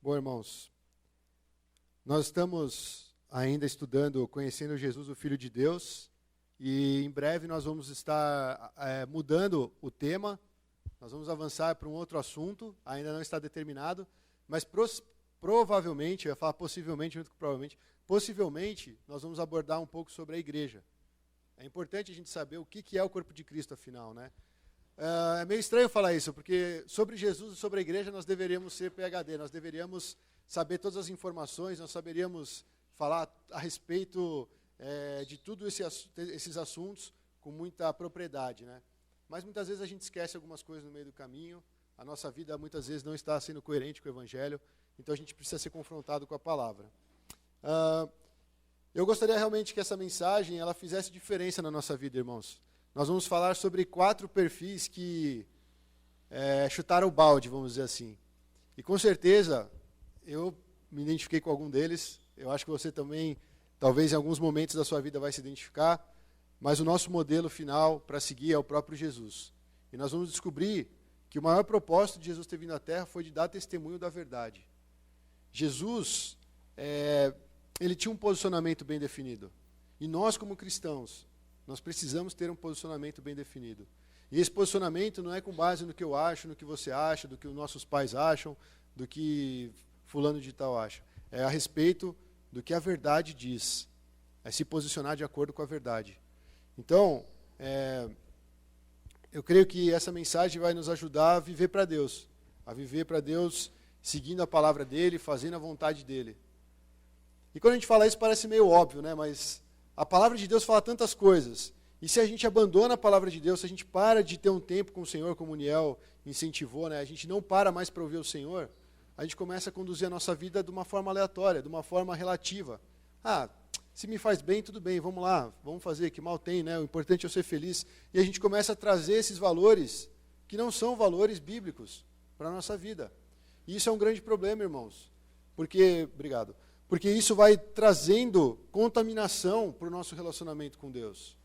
Bom, irmãos, nós estamos ainda estudando, conhecendo Jesus, o Filho de Deus, e em breve nós vamos estar mudando o tema, nós vamos avançar para um outro assunto, ainda não está determinado, mas provavelmente, eu ia falar possivelmente, junto com provavelmente, possivelmente nós vamos abordar um pouco sobre a igreja. É importante a gente saber o que é o corpo de Cristo, afinal, né? É meio estranho falar isso, porque sobre Jesus e sobre a igreja nós deveríamos ser PhD, nós deveríamos saber todas as informações, nós saberíamos falar a respeito de todos esses assuntos com muita propriedade, né? Mas muitas vezes a gente esquece algumas coisas no meio do caminho, a nossa vida muitas vezes não está sendo coerente com o Evangelho, então a gente precisa ser confrontado com a palavra. Eu gostaria realmente que essa mensagem ela fizesse diferença na nossa vida, irmãos. Nós vamos falar sobre 4 perfis que chutaram o balde, vamos dizer assim. E com certeza, eu me identifiquei com algum deles. Eu acho que você também, talvez em alguns momentos da sua vida vai se identificar. Mas o nosso modelo final para seguir é o próprio Jesus. E nós vamos descobrir que o maior propósito de Jesus ter vindo à Terra foi de dar testemunho da verdade. Jesus, ele tinha um posicionamento bem definido. E nós, como cristãos, nós precisamos ter um posicionamento bem definido. E esse posicionamento não é com base no que eu acho, no que você acha, do que os nossos pais acham, do que fulano de tal acha. É a respeito do que a verdade diz. É se posicionar de acordo com a verdade. Então, eu creio que essa mensagem vai nos ajudar a viver para Deus. A viver para Deus seguindo a palavra dEle, fazendo a vontade dEle. E quando a gente fala isso parece meio óbvio, né? Mas a palavra de Deus fala tantas coisas. E se a gente abandona a palavra de Deus, se a gente para de ter um tempo com o Senhor, como o Niel incentivou, né? A gente não para mais para ouvir o Senhor, a gente começa a conduzir a nossa vida de uma forma aleatória, de uma forma relativa. Se me faz bem, tudo bem, vamos lá, vamos fazer, que mal tem, né? O importante é eu ser feliz. E a gente começa a trazer esses valores que não são valores bíblicos para a nossa vida. E isso é um grande problema, irmãos. Porque isso vai trazendo contaminação para o nosso relacionamento com Deus.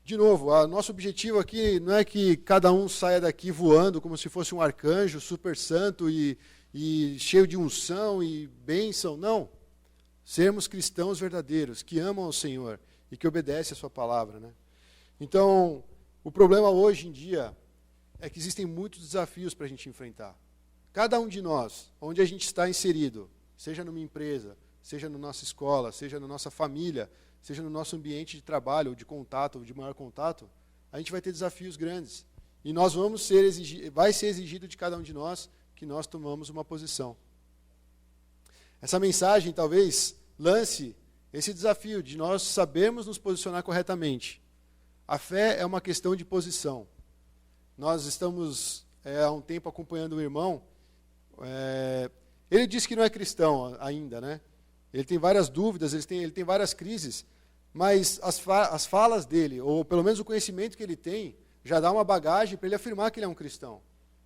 De novo, nosso objetivo aqui não é que cada um saia daqui voando como se fosse um arcanjo super santo e cheio de unção e bênção. Não. Sermos cristãos verdadeiros, que amam ao Senhor e que obedecem a sua palavra, né? Então, o problema hoje em dia é que existem muitos desafios para a gente enfrentar. Cada um de nós, onde a gente está inserido, seja numa empresa, seja na nossa escola, seja na nossa família, seja no nosso ambiente de trabalho, ou de contato, ou de maior contato, a gente vai ter desafios grandes. E vai ser exigido de cada um de nós que nós tomamos uma posição. Essa mensagem talvez lance esse desafio de nós sabermos nos posicionar corretamente. A fé é uma questão de posição. Nós estamos há um tempo acompanhando um irmão. Ele disse que não é cristão ainda, né? Ele tem várias dúvidas, ele tem várias crises, mas as falas dele, ou pelo menos o conhecimento que ele tem, já dá uma bagagem para ele afirmar que ele é um cristão.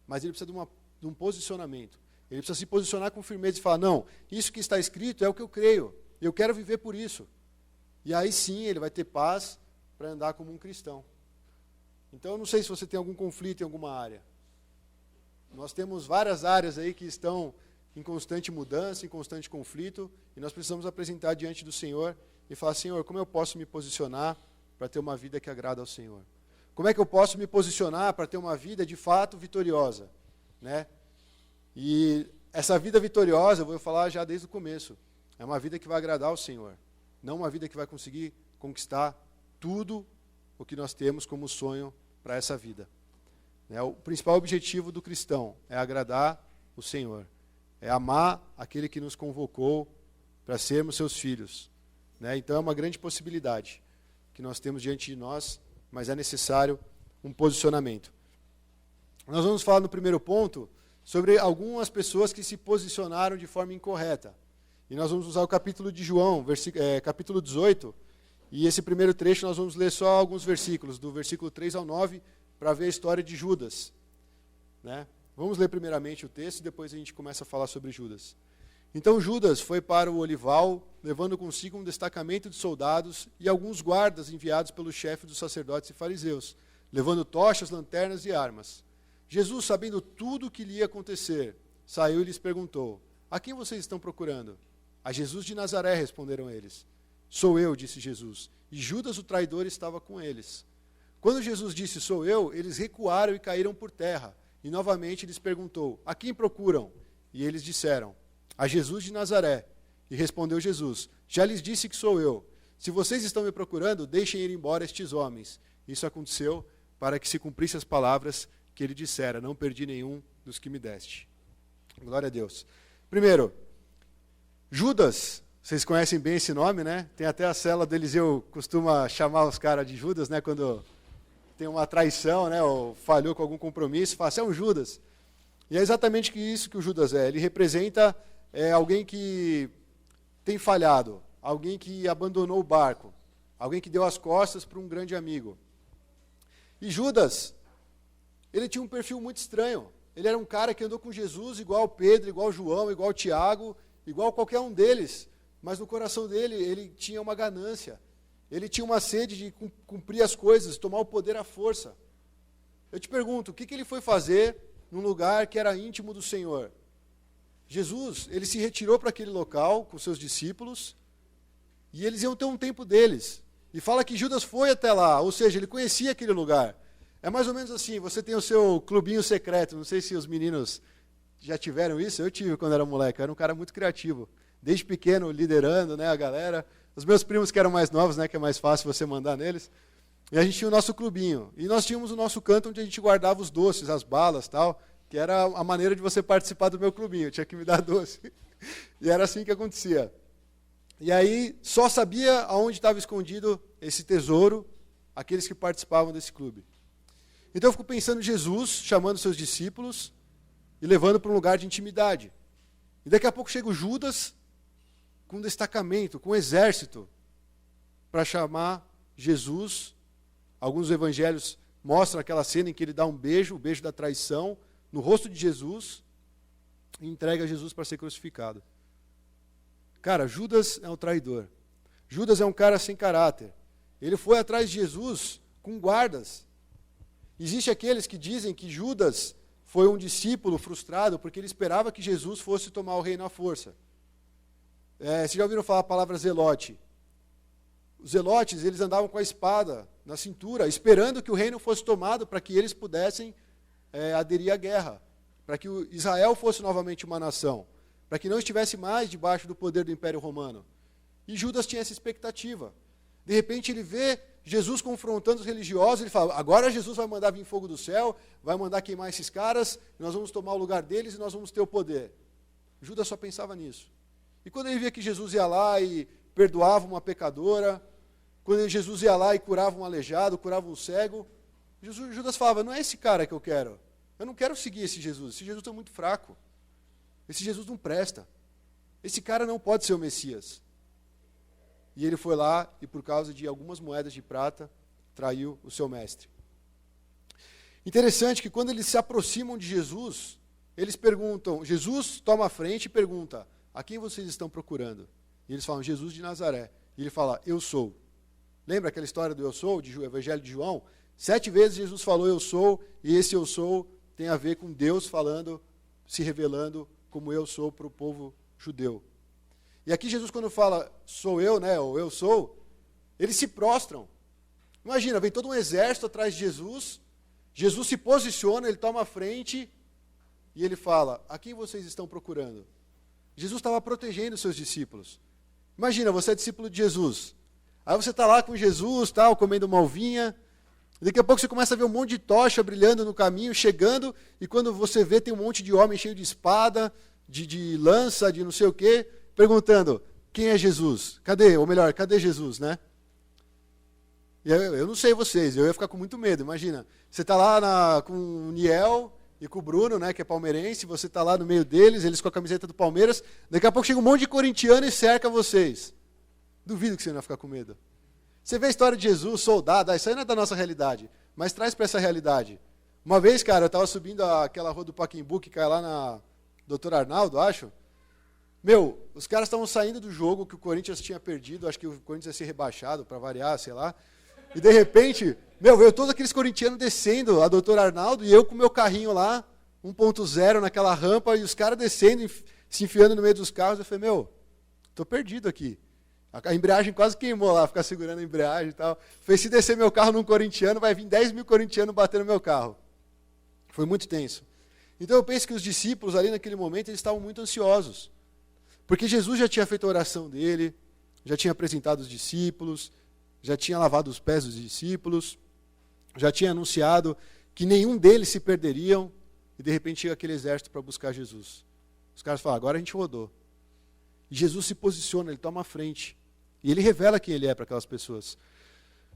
Mas ele precisa de um posicionamento. Ele precisa se posicionar com firmeza e falar, não, isso que está escrito é o que eu creio, eu quero viver por isso. E aí sim ele vai ter paz para andar como um cristão. Então eu não sei se você tem algum conflito em alguma área. Nós temos várias áreas aí que estão em constante mudança, em constante conflito, e nós precisamos apresentar diante do Senhor e falar, Senhor, como eu posso me posicionar para ter uma vida que agrada ao Senhor? Como é que eu posso me posicionar para ter uma vida de fato vitoriosa, né? E essa vida vitoriosa, eu vou falar já desde o começo, é uma vida que vai agradar ao Senhor, não uma vida que vai conseguir conquistar tudo o que nós temos como sonho para essa vida. O principal objetivo do cristão é agradar o Senhor, é amar aquele que nos convocou para sermos seus filhos. Então é uma grande possibilidade que nós temos diante de nós, mas é necessário um posicionamento. Nós vamos falar no primeiro ponto sobre algumas pessoas que se posicionaram de forma incorreta. E nós vamos usar o capítulo de João, capítulo 18, e esse primeiro trecho nós vamos ler só alguns versículos, do versículo 3 ao 9, para ver a história de Judas. Vamos ler primeiramente o texto e depois a gente começa a falar sobre Judas. Então Judas foi para o olival, levando consigo um destacamento de soldados e alguns guardas enviados pelo chefe dos sacerdotes e fariseus, levando tochas, lanternas e armas. Jesus, sabendo tudo o que lhe ia acontecer, saiu e lhes perguntou: a quem vocês estão procurando? A Jesus de Nazaré, responderam eles. Sou eu, disse Jesus. E Judas, o traidor, estava com eles. Quando Jesus disse, sou eu, eles recuaram e caíram por terra. E novamente lhes perguntou: a quem procuram? E eles disseram: a Jesus de Nazaré. E respondeu Jesus: já lhes disse que sou eu. Se vocês estão me procurando, deixem ir embora estes homens. Isso aconteceu para que se cumprissem as palavras que ele dissera: não perdi nenhum dos que me deste. Glória a Deus. Primeiro, Judas, vocês conhecem bem esse nome, né? Tem até a célula do Eliseu, costuma chamar os caras de Judas, né? Quando tem uma traição, né? Ou falhou com algum compromisso, fala, você é um Judas. E é exatamente isso que o Judas é. Ele representa alguém que tem falhado, alguém que abandonou o barco, alguém que deu as costas para um grande amigo. E Judas, ele tinha um perfil muito estranho. Ele era um cara que andou com Jesus igual Pedro, igual João, igual Tiago, igual qualquer um deles. Mas no coração dele, ele tinha uma ganância. Ele tinha uma sede de cumprir as coisas, tomar o poder à força. Eu te pergunto, o que ele foi fazer num lugar que era íntimo do Senhor? Jesus, ele se retirou para aquele local com seus discípulos e eles iam ter um tempo deles. E fala que Judas foi até lá, ou seja, ele conhecia aquele lugar. É mais ou menos assim, você tem o seu clubinho secreto, não sei se os meninos já tiveram isso, eu tive quando era moleque, eu era um cara muito criativo. Desde pequeno, liderando, né, a galera. Os meus primos que eram mais novos, né, que é mais fácil você mandar neles. E a gente tinha o nosso clubinho. E nós tínhamos o nosso canto onde a gente guardava os doces, as balas, tal, que era a maneira de você participar do meu clubinho, tinha que me dar doce. E era assim que acontecia. E aí, só sabia aonde estava escondido esse tesouro, aqueles que participavam desse clube. Então eu fico pensando em Jesus chamando seus discípulos e levando para um lugar de intimidade. E daqui a pouco chega o Judas com um destacamento, com um exército, para chamar Jesus. Alguns evangelhos mostram aquela cena em que ele dá um beijo, o beijo da traição, no rosto de Jesus, e entrega Jesus para ser crucificado. Cara, Judas é um traidor. Judas é um cara sem caráter. Ele foi atrás de Jesus com guardas. Existem aqueles que dizem que Judas foi um discípulo frustrado porque ele esperava que Jesus fosse tomar o reino à força. Vocês já ouviram falar a palavra zelote? Os zelotes, eles andavam com a espada na cintura, esperando que o reino fosse tomado para que eles pudessem aderir à guerra, para que Israel fosse novamente uma nação, para que não estivesse mais debaixo do poder do Império Romano. E Judas tinha essa expectativa. De repente ele vê Jesus confrontando os religiosos, ele fala, agora Jesus vai mandar vir fogo do céu, vai mandar queimar esses caras, nós vamos tomar o lugar deles e nós vamos ter o poder. Judas só pensava nisso. E quando ele via que Jesus ia lá e perdoava uma pecadora, quando Jesus ia lá e curava um aleijado, curava um cego, Judas falava, não é esse cara que eu quero. Eu não quero seguir esse Jesus é muito fraco. Esse Jesus não presta. Esse cara não pode ser o Messias. E ele foi lá e, por causa de algumas moedas de prata, traiu o seu mestre. Interessante que quando eles se aproximam de Jesus, eles perguntam, Jesus toma a frente e pergunta, a quem vocês estão procurando? E eles falam, Jesus de Nazaré. E ele fala, eu sou. Lembra aquela história do eu sou, do Evangelho de João? 7 vezes Jesus falou eu sou, e esse eu sou tem a ver com Deus falando, se revelando como eu sou para o povo judeu. E aqui Jesus, quando fala, sou eu, né, ou eu sou, eles se prostram. Imagina, vem todo um exército atrás de Jesus, Jesus se posiciona, ele toma a frente, e ele fala, a quem vocês estão procurando? Jesus estava protegendo os seus discípulos. Imagina, você é discípulo de Jesus. Aí você está lá com Jesus, tal, comendo uma uvinha, e daqui a pouco você começa a ver um monte de tocha brilhando no caminho, chegando, e quando você vê, tem um monte de homem cheio de espada, de lança, de não sei o quê, perguntando, quem é Jesus? Cadê? Ou melhor, cadê Jesus, né? E eu não sei vocês, eu ia ficar com muito medo, imagina. Você está lá com o Niel e com o Bruno, né, que é palmeirense, você está lá no meio deles, eles com a camiseta do Palmeiras, daqui a pouco chega um monte de corintiano e cerca vocês. Duvido que você não vai ficar com medo. Você vê a história de Jesus, soldado, isso aí não é da nossa realidade, mas traz para essa realidade. Uma vez, cara, eu estava subindo aquela rua do Pacaembu, que cai lá na Dr. Arnaldo, acho. Meu, os caras estavam saindo do jogo que o Corinthians tinha perdido, acho que o Corinthians ia ser rebaixado, para variar, sei lá. E de repente, veio todos aqueles corintianos descendo a Dr. Arnaldo e eu com o meu carrinho lá, 1.0 naquela rampa e os caras descendo, se enfiando no meio dos carros. Eu falei, tô perdido aqui. A embreagem quase queimou lá, ficar segurando a embreagem e tal. Falei, se descer meu carro num corintiano, vai vir 10 mil corintianos bater no meu carro. Foi muito tenso. Então eu penso que os discípulos ali naquele momento, eles estavam muito ansiosos. Porque Jesus já tinha feito a oração dele, já tinha apresentado os discípulos, já tinha lavado os pés dos discípulos, já tinha anunciado que nenhum deles se perderiam, e de repente chega aquele exército para buscar Jesus. Os caras falam, agora a gente rodou. E Jesus se posiciona, ele toma a frente. E ele revela quem ele é para aquelas pessoas.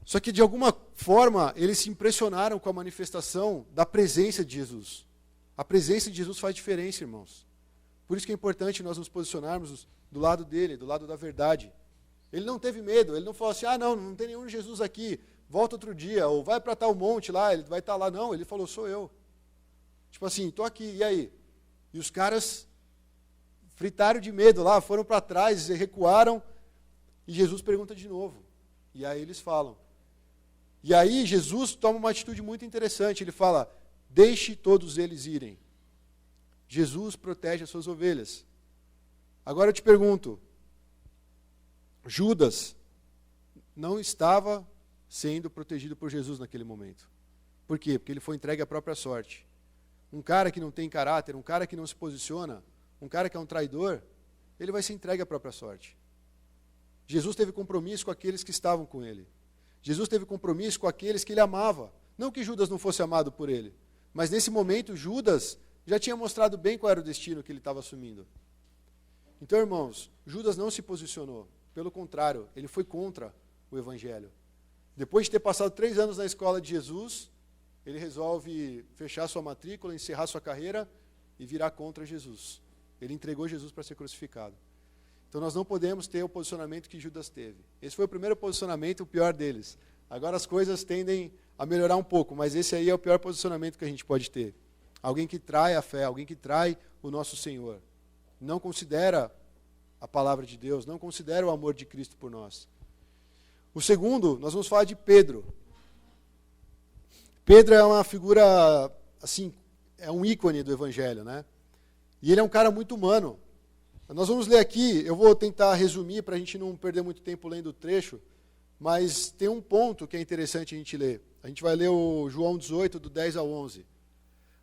Só que de alguma forma, eles se impressionaram com a manifestação da presença de Jesus. A presença de Jesus faz diferença, irmãos. Por isso que é importante nós nos posicionarmos do lado dele, do lado da verdade. Ele não teve medo, ele não falou assim, não tem nenhum Jesus aqui, volta outro dia, ou vai para tal monte lá, ele vai estar lá. Não, ele falou, sou eu. Tipo assim, estou aqui, e aí? E os caras fritaram de medo lá, foram para trás, recuaram, e Jesus pergunta de novo. E aí eles falam. E aí Jesus toma uma atitude muito interessante, ele fala, deixe todos eles irem. Jesus protege as suas ovelhas. Agora eu te pergunto, Judas não estava sendo protegido por Jesus naquele momento. Por quê? Porque ele foi entregue à própria sorte. Um cara que não tem caráter, um cara que não se posiciona, um cara que é um traidor, ele vai ser entregue à própria sorte. Jesus teve compromisso com aqueles que estavam com ele. Jesus teve compromisso com aqueles que ele amava. Não que Judas não fosse amado por ele, mas nesse momento Judas já tinha mostrado bem qual era o destino que ele estava assumindo. Então, irmãos, Judas não se posicionou. Pelo contrário, ele foi contra o Evangelho. Depois de ter passado 3 anos na escola de Jesus, ele resolve fechar sua matrícula, encerrar sua carreira e virar contra Jesus. Ele entregou Jesus para ser crucificado. Então nós não podemos ter o posicionamento que Judas teve. Esse foi o primeiro posicionamento, o pior deles. Agora as coisas tendem a melhorar um pouco, mas esse aí é o pior posicionamento que a gente pode ter. Alguém que trai a fé, alguém que trai o nosso Senhor. Não considera a palavra de Deus, não considera o amor de Cristo por nós. O segundo, nós vamos falar de Pedro. Pedro é uma figura, assim, é um ícone do Evangelho, né? E ele é um cara muito humano. Nós vamos ler aqui, eu vou tentar resumir para a gente não perder muito tempo lendo o trecho, mas tem um ponto que é interessante a gente ler. A gente vai ler o João 18, do 10 ao 11.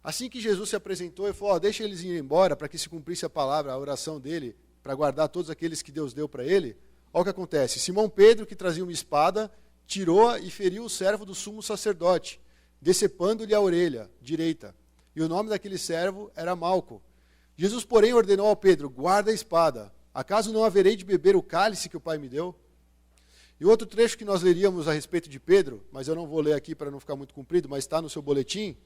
Assim que Jesus se apresentou, ele falou, deixa eles irem embora para que se cumprisse a palavra, a oração dele, para guardar todos aqueles que Deus deu para ele. Olha o que acontece. Simão Pedro, que trazia uma espada, tirou-a e feriu o servo do sumo sacerdote, decepando-lhe a orelha direita. E o nome daquele servo era Malco. Jesus, porém, ordenou ao Pedro, guarda a espada. Acaso não haverei de beber o cálice que o Pai me deu? E outro trecho que nós leríamos a respeito de Pedro, mas eu não vou ler aqui para não ficar muito comprido, mas está no seu boletim,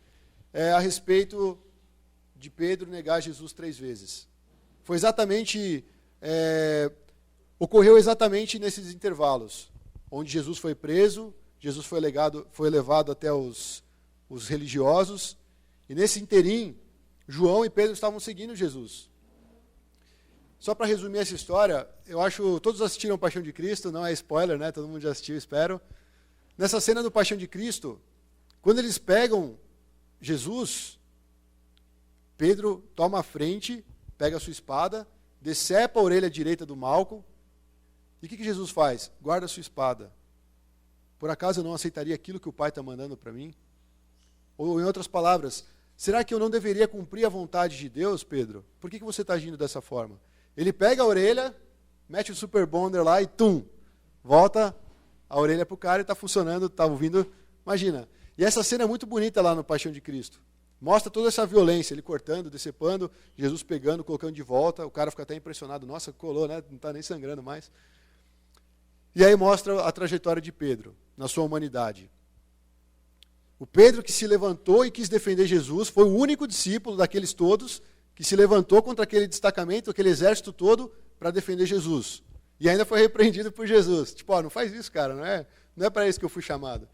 é a respeito de Pedro negar Jesus 3 vezes. Foi exatamente, ocorreu exatamente nesses intervalos, onde Jesus foi preso, Jesus foi levado até os religiosos, e nesse interim, João e Pedro estavam seguindo Jesus. Só para resumir essa história, eu acho, todos assistiram Paixão de Cristo, não é spoiler, né? Todo mundo já assistiu, espero. Nessa cena do Paixão de Cristo, quando eles pegam Jesus, Pedro toma a frente, pega a sua espada, decepa a orelha direita do Malco. E o que Jesus faz? Guarda a sua espada. Por acaso eu não aceitaria aquilo que o Pai está mandando para mim? Ou, em outras palavras, será que eu não deveria cumprir a vontade de Deus, Pedro? Por que você está agindo dessa forma? Ele pega a orelha, mete o super bonder lá e volta a orelha para o cara e está funcionando, está ouvindo. Imagina. E essa cena é muito bonita lá no Paixão de Cristo. Mostra toda essa violência, ele cortando, decepando, Jesus pegando, colocando de volta, o cara fica até impressionado, nossa, colou, né? Não está nem sangrando mais. E aí mostra a trajetória de Pedro, na sua humanidade. O Pedro que se levantou e quis defender Jesus, foi o único discípulo daqueles todos que se levantou contra aquele destacamento, aquele exército todo, para defender Jesus. E ainda foi repreendido por Jesus. Tipo, não faz isso, cara, não é para isso que eu fui chamado.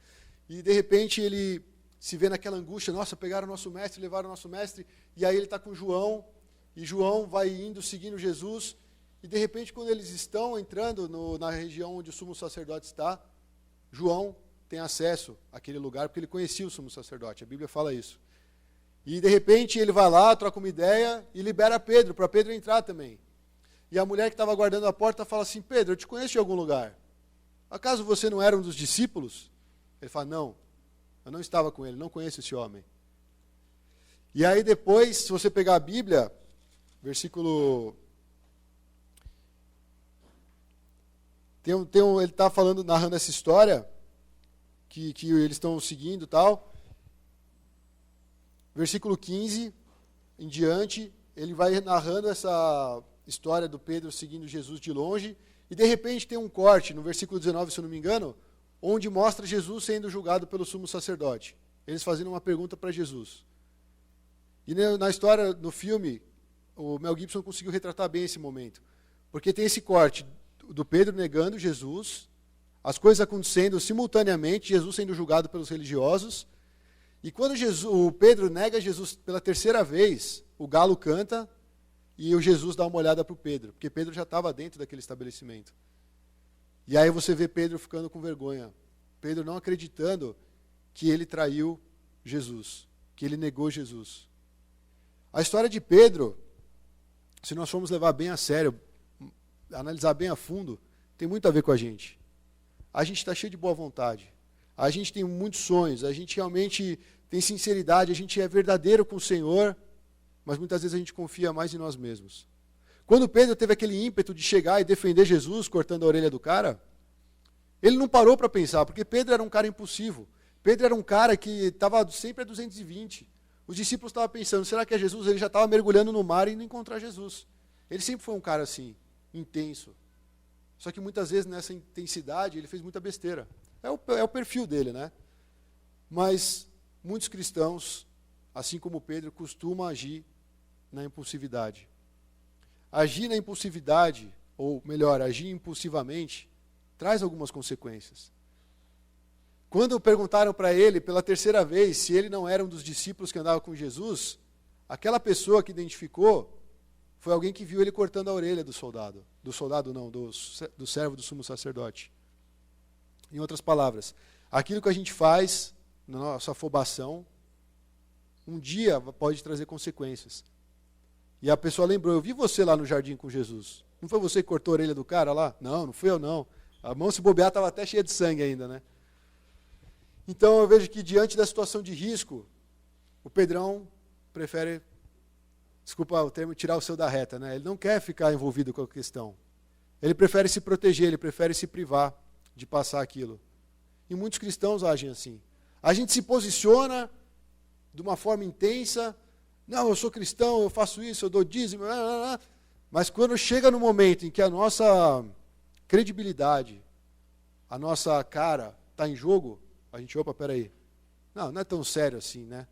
E de repente ele se vê naquela angústia, nossa, pegaram o nosso mestre, levaram o nosso mestre, e aí ele está com João, e João vai indo, seguindo Jesus, e de repente quando eles estão entrando na região onde o sumo sacerdote está, João tem acesso àquele lugar, porque ele conhecia o sumo sacerdote, a Bíblia fala isso. E de repente ele vai lá, troca uma ideia e libera Pedro, para Pedro entrar também. E a mulher que estava guardando a porta fala assim, Pedro, eu te conheço de algum lugar. Acaso você não era um dos discípulos? Ele fala, não, eu não estava com ele, não conheço esse homem. E aí depois, se você pegar a Bíblia, versículo... ele está narrando essa história, que eles estão seguindo e tal. Versículo 15 em diante, ele vai narrando essa história do Pedro seguindo Jesus de longe, e de repente tem um corte, no versículo 19, se eu não me engano, onde mostra Jesus sendo julgado pelo sumo sacerdote. Eles fazendo uma pergunta para Jesus. E na história, no filme, o Mel Gibson conseguiu retratar bem esse momento. Porque tem esse corte do Pedro negando Jesus, as coisas acontecendo simultaneamente, Jesus sendo julgado pelos religiosos. E quando o Pedro nega Jesus pela terceira vez, o galo canta e o Jesus dá uma olhada para o Pedro, porque Pedro já estava dentro daquele estabelecimento. E aí você vê Pedro ficando com vergonha. Pedro não acreditando que ele traiu Jesus, que ele negou Jesus. A história de Pedro, se nós formos levar bem a sério, analisar bem a fundo, tem muito a ver com a gente. A gente está cheio de boa vontade. A gente tem muitos sonhos, a gente realmente tem sinceridade, a gente é verdadeiro com o Senhor, mas muitas vezes a gente confia mais em nós mesmos. Quando Pedro teve aquele ímpeto de chegar e defender Jesus, cortando a orelha do cara, ele não parou para pensar, porque Pedro era um cara impulsivo. Pedro era um cara que estava sempre a 220. Os discípulos estavam pensando, será que é Jesus? Ele já estava mergulhando no mar e indo encontrar Jesus. Ele sempre foi um cara assim, intenso. Só que muitas vezes nessa intensidade ele fez muita besteira. É o perfil dele, né? Mas muitos cristãos, assim como Pedro, costumam agir na impulsividade. Agir na impulsividade, ou melhor, agir impulsivamente, traz algumas consequências. Quando perguntaram para ele pela terceira vez se ele não era um dos discípulos que andava com Jesus, aquela pessoa que identificou foi alguém que viu ele cortando a orelha do soldado. Do soldado não, do servo do sumo sacerdote. Em outras palavras, aquilo que a gente faz na nossa afobação, um dia pode trazer consequências. E a pessoa lembrou, eu vi você lá no jardim com Jesus. Não foi você que cortou a orelha do cara lá? Não, não fui eu não. A mão se bobear estava até cheia de sangue ainda, né? Então eu vejo que diante da situação de risco, o Pedrão prefere, desculpa o termo, tirar o seu da reta, né? Ele não quer ficar envolvido com a questão. Ele prefere se proteger, ele prefere se privar de passar aquilo. E muitos cristãos agem assim. A gente se posiciona de uma forma intensa, não, eu sou cristão, eu faço isso, eu dou dízimo, mas quando chega no momento em que a nossa credibilidade, a nossa cara está em jogo, a gente, opa, peraí, não é tão sério assim, né?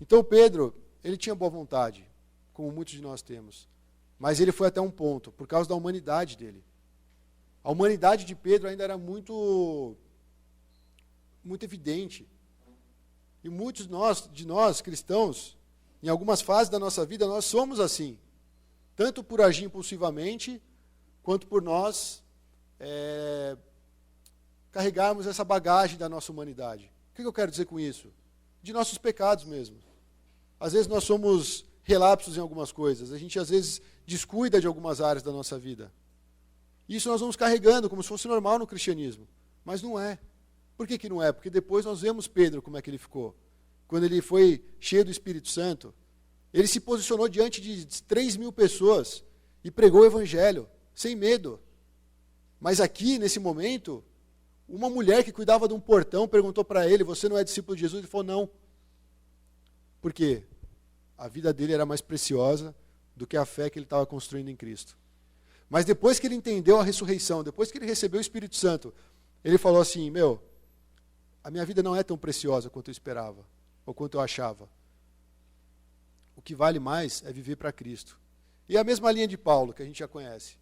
Então Pedro, ele tinha boa vontade, como muitos de nós temos, mas ele foi até um ponto, por causa da humanidade dele. A humanidade de Pedro ainda era muito evidente. E muitos de nós, cristãos, em algumas fases da nossa vida, nós somos assim. Tanto por agir impulsivamente, quanto por nós carregarmos essa bagagem da nossa humanidade. O que eu quero dizer com isso? De nossos pecados mesmo. Às vezes nós somos relapsos em algumas coisas. A gente às vezes descuida de algumas áreas da nossa vida. Isso nós vamos carregando como se fosse normal no cristianismo. Mas não é. Por que não é? Porque depois nós vemos Pedro como é que ele ficou. Quando ele foi cheio do Espírito Santo, ele se posicionou diante de 3.000 pessoas e pregou o Evangelho, sem medo. Mas aqui, nesse momento, uma mulher que cuidava de um portão perguntou para ele, você não é discípulo de Jesus? Ele falou, não. Por quê? A vida dele era mais preciosa do que a fé que ele estava construindo em Cristo. Mas depois que ele entendeu a ressurreição, depois que ele recebeu o Espírito Santo, ele falou assim, a minha vida não é tão preciosa quanto eu esperava, ou quanto eu achava. O que vale mais é viver para Cristo. E a mesma linha de Paulo, que a gente já conhece.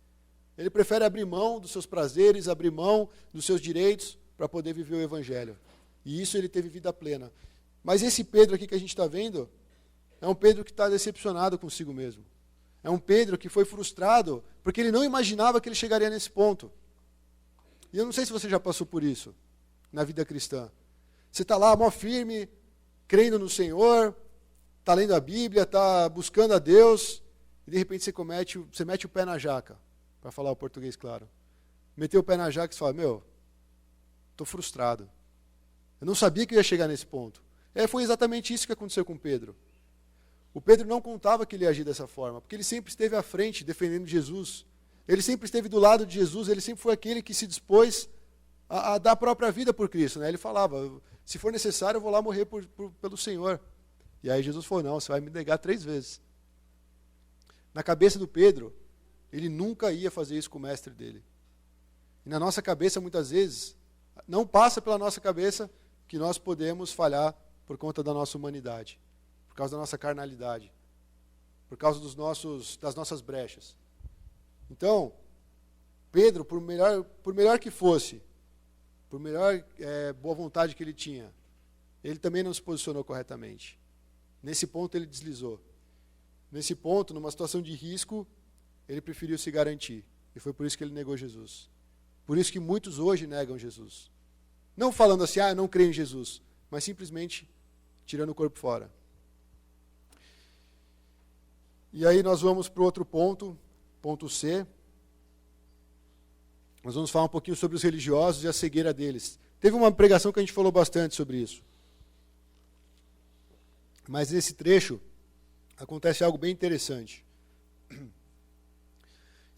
Ele prefere abrir mão dos seus prazeres, abrir mão dos seus direitos, para poder viver o Evangelho. E isso ele teve vida plena. Mas esse Pedro aqui que a gente está vendo, é um Pedro que está decepcionado consigo mesmo. É um Pedro que foi frustrado, porque ele não imaginava que ele chegaria nesse ponto. E eu não sei se você já passou por isso, na vida cristã. Você está lá, mó firme, crendo no Senhor, está lendo a Bíblia, está buscando a Deus, e de repente você mete o pé na jaca, para falar o português claro. Meteu o pé na jaca e você fala, estou frustrado. Eu não sabia que eu ia chegar nesse ponto. Foi exatamente isso que aconteceu com Pedro. O Pedro não contava que ele ia agir dessa forma, porque ele sempre esteve à frente, defendendo Jesus. Ele sempre esteve do lado de Jesus, ele sempre foi aquele que se dispôs a dar a própria vida por Cristo. Né? Ele falava, se for necessário, eu vou lá morrer pelo Senhor. E aí Jesus falou, não, você vai me negar 3 vezes. Na cabeça do Pedro, ele nunca ia fazer isso com o mestre dele. E na nossa cabeça, muitas vezes, não passa pela nossa cabeça que nós podemos falhar por conta da nossa humanidade, por causa da nossa carnalidade, por causa das nossas brechas. Então, Pedro, por melhor que fosse, por melhor boa vontade que ele tinha, ele também não se posicionou corretamente. Nesse ponto ele deslizou. Nesse ponto, numa situação de risco, ele preferiu se garantir. E foi por isso que ele negou Jesus. Por isso que muitos hoje negam Jesus. Não falando assim, eu não creio em Jesus, mas simplesmente tirando o corpo fora. E aí nós vamos para o outro ponto, ponto C. Nós vamos falar um pouquinho sobre os religiosos e a cegueira deles. Teve uma pregação que a gente falou bastante sobre isso. Mas nesse trecho acontece algo bem interessante.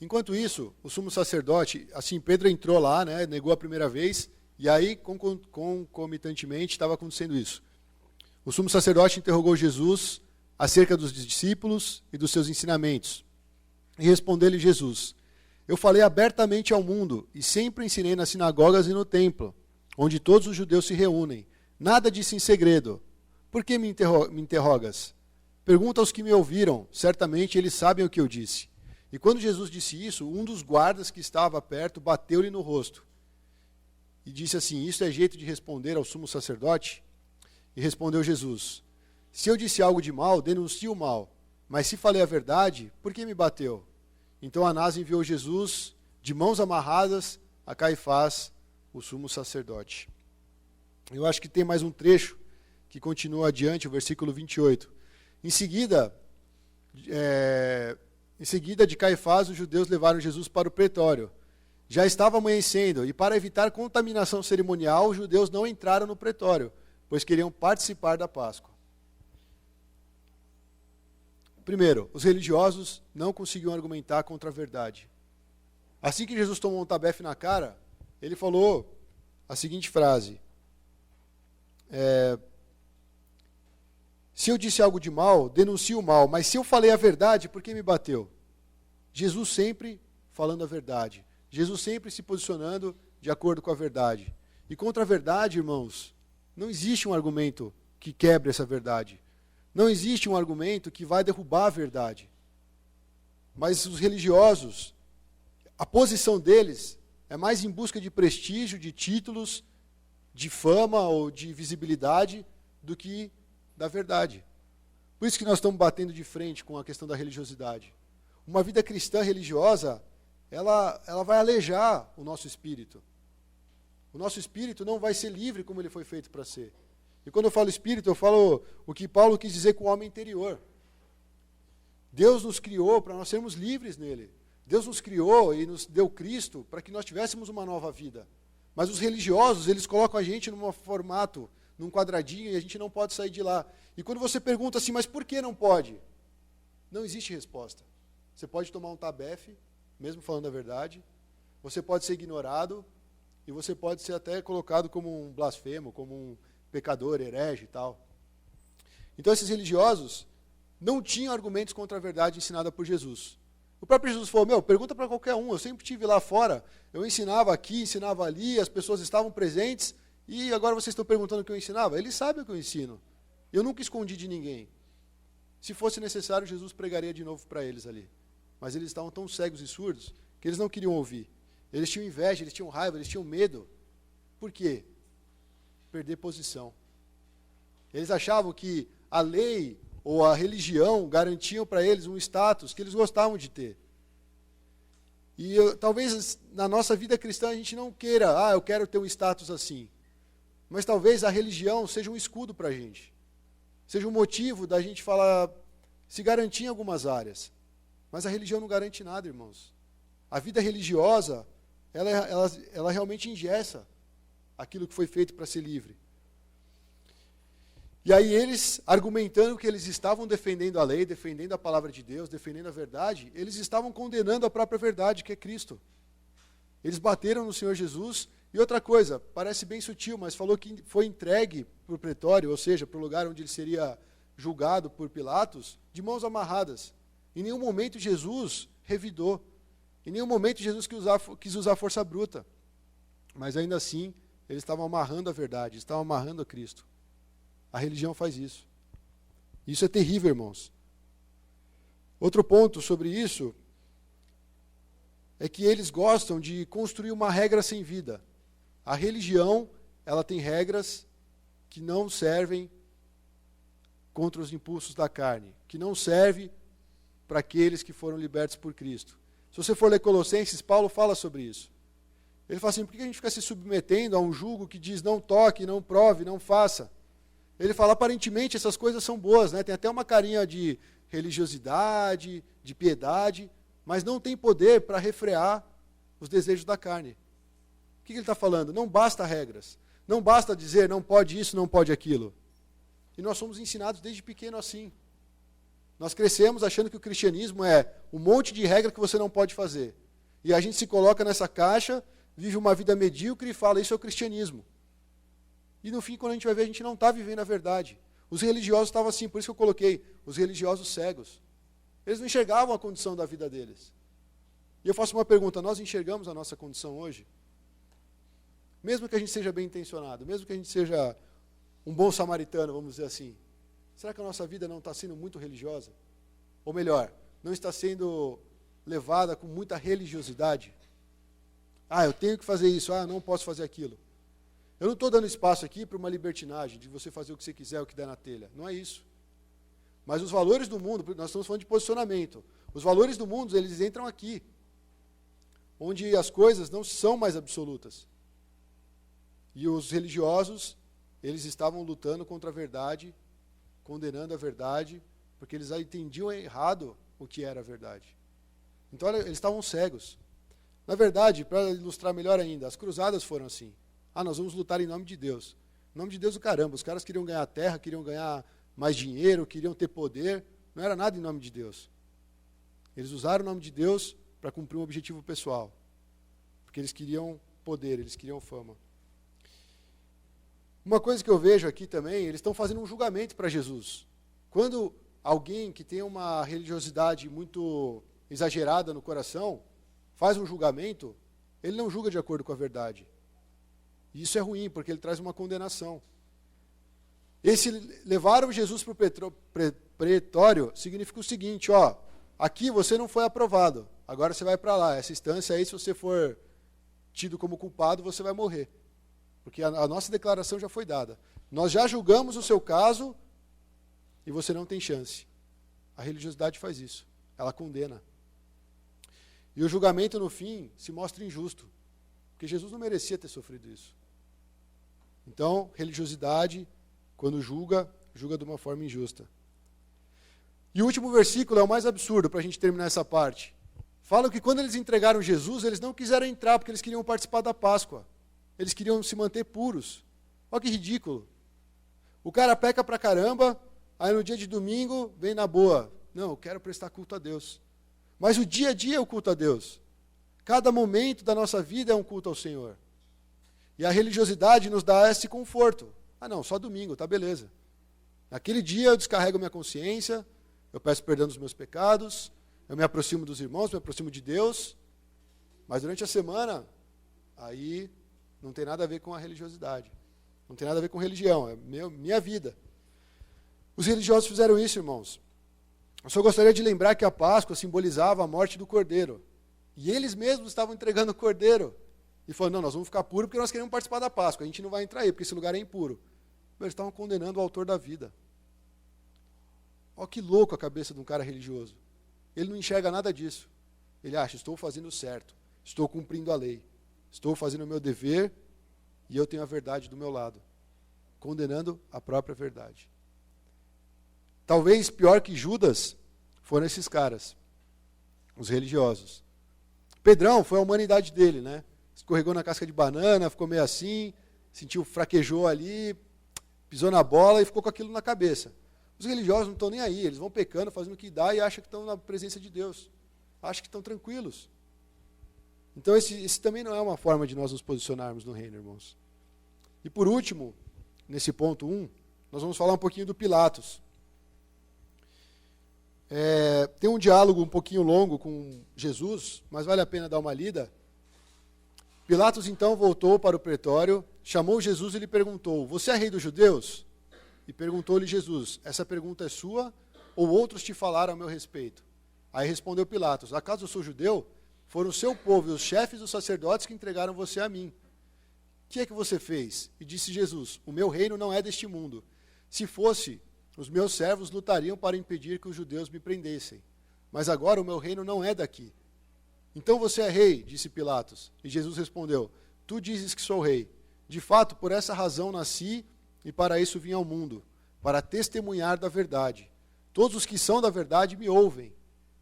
Enquanto isso, o sumo sacerdote, assim, Pedro entrou lá, né, negou a primeira vez, e aí, concomitantemente, estava acontecendo isso. O sumo sacerdote interrogou Jesus acerca dos discípulos e dos seus ensinamentos. E respondeu-lhe Jesus, eu falei abertamente ao mundo, e sempre ensinei nas sinagogas e no templo, onde todos os judeus se reúnem. Nada disse em segredo. Por que me interrogas? Pergunta aos que me ouviram, certamente eles sabem o que eu disse. E quando Jesus disse isso, um dos guardas que estava perto bateu-lhe no rosto. E disse assim, isso é jeito de responder ao sumo sacerdote? E respondeu Jesus, se eu disse algo de mal, denuncie o mal. Mas se falei a verdade, por que me bateu? Então Anás enviou Jesus, de mãos amarradas, a Caifás, o sumo sacerdote. Eu acho que tem mais um trecho que continua adiante, o versículo 28. Em seguida de Caifás, os judeus levaram Jesus para o pretório. Já estava amanhecendo, e para evitar contaminação cerimonial, os judeus não entraram no pretório, pois queriam participar da Páscoa. Primeiro, os religiosos não conseguiam argumentar contra a verdade. Assim que Jesus tomou um tabefe na cara, ele falou a seguinte frase, se eu disse algo de mal, denuncie o mal, mas se eu falei a verdade, por que me bateu? Jesus sempre falando a verdade. Jesus sempre se posicionando de acordo com a verdade. E contra a verdade, irmãos, não existe um argumento que quebre essa verdade. Não existe um argumento que vai derrubar a verdade. Mas os religiosos, a posição deles é mais em busca de prestígio, de títulos, de fama ou de visibilidade do que da verdade. Por isso que nós estamos batendo de frente com a questão da religiosidade. Uma vida cristã religiosa, ela vai alejar o nosso espírito. O nosso espírito não vai ser livre como ele foi feito para ser. E quando eu falo espírito, eu falo o que Paulo quis dizer com o homem interior. Deus nos criou para nós sermos livres nele. Deus nos criou e nos deu Cristo para que nós tivéssemos uma nova vida. Mas os religiosos, eles colocam a gente num formato, num quadradinho, e a gente não pode sair de lá. E quando você pergunta assim, mas por que não pode? Não existe resposta. Você pode tomar um tabefe, mesmo falando a verdade. Você pode ser ignorado, e você pode ser até colocado como um blasfemo, como um pecador, herege e tal. Então esses religiosos não tinham argumentos contra a verdade ensinada por Jesus. O próprio Jesus falou, pergunta para qualquer um, eu sempre estive lá fora, eu ensinava aqui, ensinava ali, as pessoas estavam presentes, e agora vocês estão perguntando o que eu ensinava? Eles sabem o que eu ensino. Eu nunca escondi de ninguém. Se fosse necessário, Jesus pregaria de novo para eles ali. Mas eles estavam tão cegos e surdos que eles não queriam ouvir. Eles tinham inveja, eles tinham raiva, eles tinham medo. Por quê? Perder posição. Eles achavam que a lei ou a religião garantiam para eles um status que eles gostavam de ter. E talvez na nossa vida cristã a gente não queira, eu quero ter um status assim. Mas talvez a religião seja um escudo para a gente. seja um motivo da gente falar, se garantir em algumas áreas. Mas a religião não garante nada, irmãos. A vida religiosa, ela realmente engessa aquilo que foi feito para ser livre. E aí eles, argumentando que eles estavam defendendo a lei, defendendo a palavra de Deus, defendendo a verdade, eles estavam condenando a própria verdade, que é Cristo. Eles bateram no Senhor Jesus. E outra coisa, parece bem sutil, mas falou que foi entregue para o pretório, ou seja, para o lugar onde ele seria julgado por Pilatos, de mãos amarradas. Em nenhum momento Jesus revidou. Em nenhum momento Jesus quis usar força bruta. Mas ainda assim, eles estavam amarrando a verdade, estavam amarrando a Cristo. A religião faz isso. Isso é terrível, irmãos. Outro ponto sobre isso é que eles gostam de construir uma regra sem vida. A religião, ela tem regras que não servem contra os impulsos da carne, que não servem para aqueles que foram libertos por Cristo. Se você for ler Colossenses, Paulo fala sobre isso. Ele fala assim, por que a gente fica se submetendo a um jugo que diz não toque, não prove, não faça? Ele fala, aparentemente essas coisas são boas, né? Tem até uma carinha de religiosidade, de piedade, mas não tem poder para refrear os desejos da carne. O que ele está falando? Não basta regras. Não basta dizer não pode isso, não pode aquilo. E nós somos ensinados desde pequeno assim. Nós crescemos achando que o cristianismo é um monte de regra que você não pode fazer. E a gente se coloca nessa caixa, vive uma vida medíocre e fala, isso é o cristianismo. E no fim, quando a gente vai ver, a gente não está vivendo a verdade. Os religiosos estavam assim, por isso que eu coloquei, os religiosos cegos. Eles não enxergavam a condição da vida deles. E eu faço uma pergunta, nós enxergamos a nossa condição hoje? Mesmo que a gente seja bem intencionado, mesmo que a gente seja um bom samaritano, vamos dizer assim, será que a nossa vida não está sendo muito religiosa? Ou melhor, não está sendo levada com muita religiosidade? Eu tenho que fazer isso, não posso fazer aquilo. Eu não estou dando espaço aqui para uma libertinagem, de você fazer o que você quiser, o que der na telha. Não é isso. Mas os valores do mundo, nós estamos falando de posicionamento. Os valores do mundo, eles entram aqui. Onde as coisas não são mais absolutas. E os religiosos, eles estavam lutando contra a verdade, condenando a verdade, porque eles entendiam errado o que era a verdade. Então, eles estavam cegos. Na verdade, para ilustrar melhor ainda, as cruzadas foram assim. Nós vamos lutar em nome de Deus. Em nome de Deus, o caramba. Os caras queriam ganhar terra, queriam ganhar mais dinheiro, queriam ter poder. Não era nada em nome de Deus. Eles usaram o nome de Deus para cumprir um objetivo pessoal. Porque eles queriam poder, eles queriam fama. Uma coisa que eu vejo aqui também, eles estão fazendo um julgamento para Jesus. Quando alguém que tem uma religiosidade muito exagerada no coração faz um julgamento, ele não julga de acordo com a verdade. E isso é ruim, porque ele traz uma condenação. Levaram Jesus para o pretório significa o seguinte, aqui você não foi aprovado, agora você vai para lá. Essa instância aí, se você for tido como culpado, você vai morrer. Porque a nossa declaração já foi dada. Nós já julgamos o seu caso e você não tem chance. A religiosidade faz isso, ela condena. E o julgamento, no fim, se mostra injusto, porque Jesus não merecia ter sofrido isso. Então, religiosidade, quando julga de uma forma injusta. E o último versículo é o mais absurdo, para a gente terminar essa parte. Fala que quando eles entregaram Jesus, eles não quiseram entrar, porque eles queriam participar da Páscoa. Eles queriam se manter puros. Olha que ridículo. O cara peca pra caramba, aí no dia de domingo vem na boa. Não, eu quero prestar culto a Deus. Mas o dia a dia é o culto a Deus. Cada momento da nossa vida é um culto ao Senhor. E a religiosidade nos dá esse conforto. Não, só domingo, tá beleza. Naquele dia eu descarrego minha consciência, eu peço perdão dos meus pecados, eu me aproximo dos irmãos, me aproximo de Deus. Mas durante a semana, aí não tem nada a ver com a religiosidade. Não tem nada a ver com religião, é minha vida. Os religiosos fizeram isso, irmãos. Eu só gostaria de lembrar que a Páscoa simbolizava a morte do Cordeiro. E eles mesmos estavam entregando o Cordeiro. E falando, não, nós vamos ficar puros porque nós queremos participar da Páscoa. A gente não vai entrar aí, porque esse lugar é impuro. Eles estavam condenando o autor da vida. Olha que louco a cabeça de um cara religioso. Ele não enxerga nada disso. Ele acha, estou fazendo certo, estou cumprindo a lei, estou fazendo o meu dever e eu tenho a verdade do meu lado. Condenando a própria verdade. talvez pior que Judas, foram esses caras, os religiosos. Pedrão foi a humanidade dele, né? Escorregou na casca de banana, ficou meio assim, fraquejou ali, pisou na bola e ficou com aquilo na cabeça. Os religiosos não estão nem aí, eles vão pecando, fazendo o que dá e acham que estão na presença de Deus. Acham que estão tranquilos. Então esse também não é uma forma de nós nos posicionarmos no reino, irmãos. E por último, nesse ponto 1, nós vamos falar um pouquinho do Pilatos. Tem um diálogo um pouquinho longo com Jesus, mas vale a pena dar uma lida. Pilatos então voltou para o pretório, chamou Jesus e lhe perguntou: você é rei dos judeus? E perguntou-lhe Jesus: essa pergunta é sua ou outros te falaram a meu respeito? Aí respondeu Pilatos: acaso eu sou judeu? Foram o seu povo e os chefes dos sacerdotes que entregaram você a mim. O que é que você fez? E disse Jesus: o meu reino não é deste mundo. Se fosse, os meus servos lutariam para impedir que os judeus me prendessem. Mas agora o meu reino não é daqui. Então você é rei, disse Pilatos. E Jesus respondeu: tu dizes que sou rei. De fato, por essa razão nasci e para isso vim ao mundo, para testemunhar da verdade. Todos os que são da verdade me ouvem.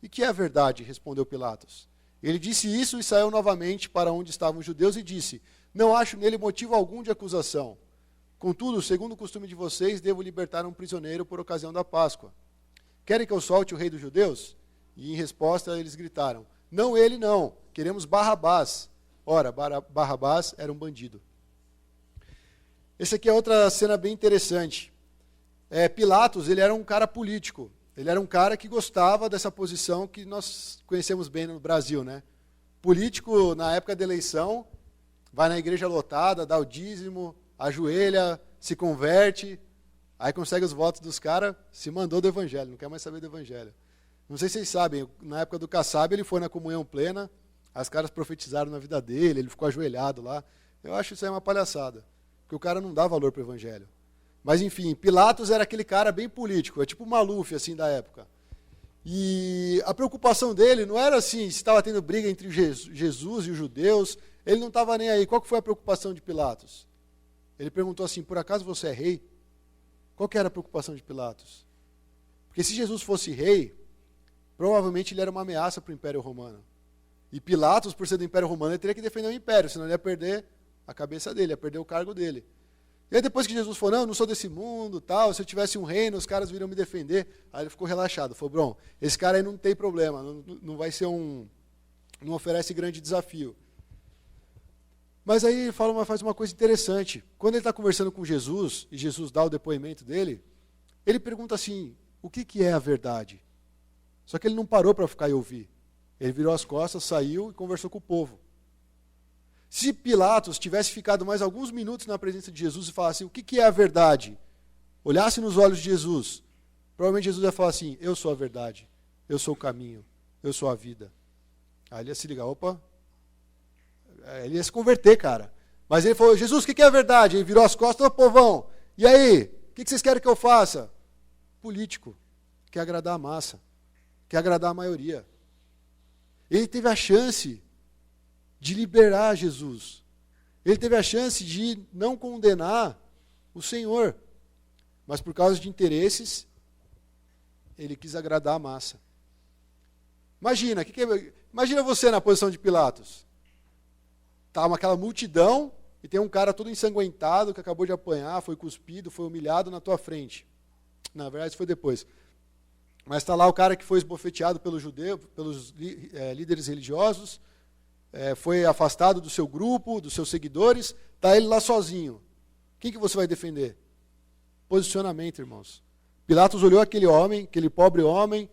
E que é a verdade? Respondeu Pilatos. Ele disse isso e saiu novamente para onde estavam os judeus e disse: não acho nele motivo algum de acusação. Contudo, segundo o costume de vocês, devo libertar um prisioneiro por ocasião da Páscoa. Querem que eu solte o rei dos judeus? E em resposta eles gritaram: não, ele não, queremos Barrabás. Ora, Barrabás era um bandido. Essa aqui é outra cena bem interessante. Pilatos, ele era um cara político. Ele era um cara que gostava dessa posição que nós conhecemos bem no Brasil, né? Político, na época da eleição, vai na igreja lotada, dá o dízimo, ajoelha, se converte, aí consegue os votos dos caras, se mandou do evangelho, não quer mais saber do evangelho. Não sei se vocês sabem, na época do Kassab ele foi na comunhão plena, as caras profetizaram na vida dele, ele ficou ajoelhado lá. Eu acho isso aí uma palhaçada, porque o cara não dá valor para o evangelho. Mas enfim, Pilatos era aquele cara bem político, é tipo o Maluf assim da época. E a preocupação dele não era assim, se estava tendo briga entre Jesus e os judeus, ele não estava nem aí. Qual que foi a preocupação de Pilatos? Ele perguntou assim: por acaso você é rei? Qual que era a preocupação de Pilatos? Porque se Jesus fosse rei, provavelmente ele era uma ameaça para o Império Romano. E Pilatos, por ser do Império Romano, ele teria que defender o Império, senão ele ia perder a cabeça dele, ia perder o cargo dele. E aí depois que Jesus falou: não, eu não sou desse mundo, tal, se eu tivesse um reino, os caras viriam me defender. Aí ele ficou relaxado, falou: bom, esse cara aí não tem problema, não vai ser não oferece grande desafio. Mas aí ele faz uma coisa interessante. Quando ele está conversando com Jesus, e Jesus dá o depoimento dele, ele pergunta assim: o que é a verdade? Só que ele não parou para ficar e ouvir. Ele virou as costas, saiu e conversou com o povo. Se Pilatos tivesse ficado mais alguns minutos na presença de Jesus e falasse: o que é a verdade? Olhasse nos olhos de Jesus, provavelmente Jesus ia falar assim: eu sou a verdade, eu sou o caminho, eu sou a vida. Aí ele ia se ligar: opa, ele ia se converter, cara. Mas ele falou: Jesus, o que é a verdade? Ele virou as costas: ô povão, e aí? O que vocês querem que eu faça? Político, quer agradar a massa, quer agradar a maioria. Ele teve a chance de liberar Jesus. Ele teve a chance de não condenar o Senhor. Mas por causa de interesses, ele quis agradar a massa. Imagina você na posição de Pilatos. Tá aquela multidão e tem um cara todo ensanguentado que acabou de apanhar, foi cuspido, foi humilhado na tua frente. Na verdade, isso foi depois. Mas está lá o cara que foi esbofeteado pelos líderes religiosos, foi afastado do seu grupo, dos seus seguidores, está ele lá sozinho. Quem que você vai defender? Posicionamento, irmãos. Pilatos olhou aquele homem, aquele pobre homem,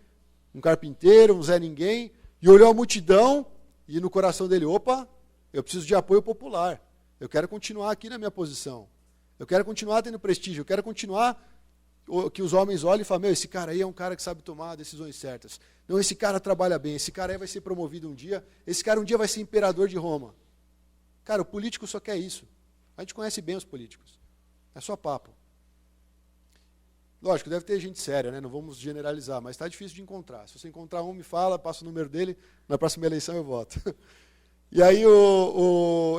um carpinteiro, um Zé Ninguém, e olhou a multidão, e no coração dele: opa, eu preciso de apoio popular. Eu quero continuar aqui na minha posição. Eu quero continuar tendo prestígio. Eu quero continuar que os homens olhem e falem: meu, esse cara aí é um cara que sabe tomar decisões certas. Não, esse cara trabalha bem, esse cara aí vai ser promovido um dia, esse cara um dia vai ser imperador de Roma. Cara, o político só quer isso. A gente conhece bem os políticos. É só papo. Lógico, deve ter gente séria, né? Não vamos generalizar, mas está difícil de encontrar. Se você encontrar um, me fala, passa o número dele, na próxima eleição eu voto. E aí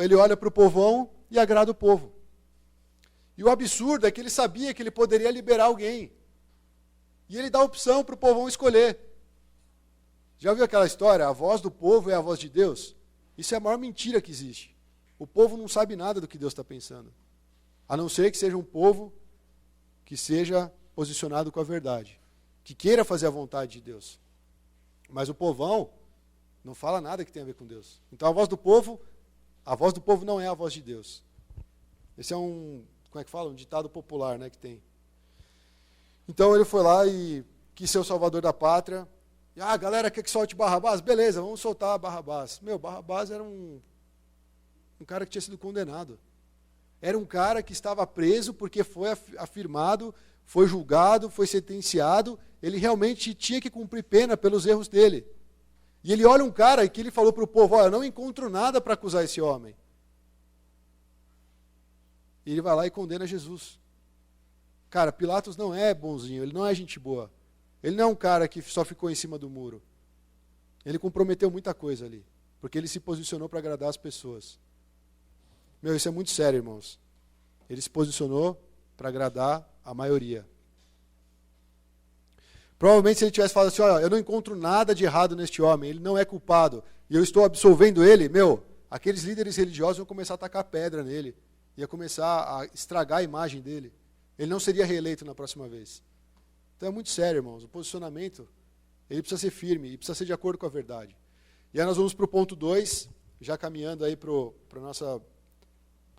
ele olha para o povão e agrada o povo. E o absurdo é que ele sabia que ele poderia liberar alguém. E ele dá a opção para o povão escolher. Já ouviu aquela história? A voz do povo é a voz de Deus? Isso é a maior mentira que existe. O povo não sabe nada do que Deus está pensando. A não ser que seja um povo que seja posicionado com a verdade. Que queira fazer a vontade de Deus. Mas o povão não fala nada que tenha a ver com Deus. Então a voz do povo não é a voz de Deus. Esse é como é que fala? Um ditado popular, né, que tem. Então ele foi lá e quis ser o salvador da pátria. E, a galera quer que solte Barrabás? Beleza, vamos soltar Barrabás. Barrabás era um cara que tinha sido condenado. Era um cara que estava preso porque foi afirmado, foi julgado, foi sentenciado. Ele realmente tinha que cumprir pena pelos erros dele. E ele olha um cara que ele falou para o povo, olha, eu não encontro nada para acusar esse homem. E ele vai lá e condena Jesus. Cara, Pilatos não é bonzinho, ele não é gente boa. Ele não é um cara que só ficou em cima do muro. Ele comprometeu muita coisa ali, porque ele se posicionou para agradar as pessoas. Isso é muito sério, irmãos. Ele se posicionou para agradar a maioria. Provavelmente se ele tivesse falado assim, olha, eu não encontro nada de errado neste homem, ele não é culpado, e eu estou absolvendo ele, aqueles líderes religiosos iam começar a tacar pedra nele, ia começar a estragar a imagem dele. Ele não seria reeleito na próxima vez. Então é muito sério, irmãos. O posicionamento, ele precisa ser firme, e precisa ser de acordo com a verdade. E aí nós vamos para o ponto 2, já caminhando aí para o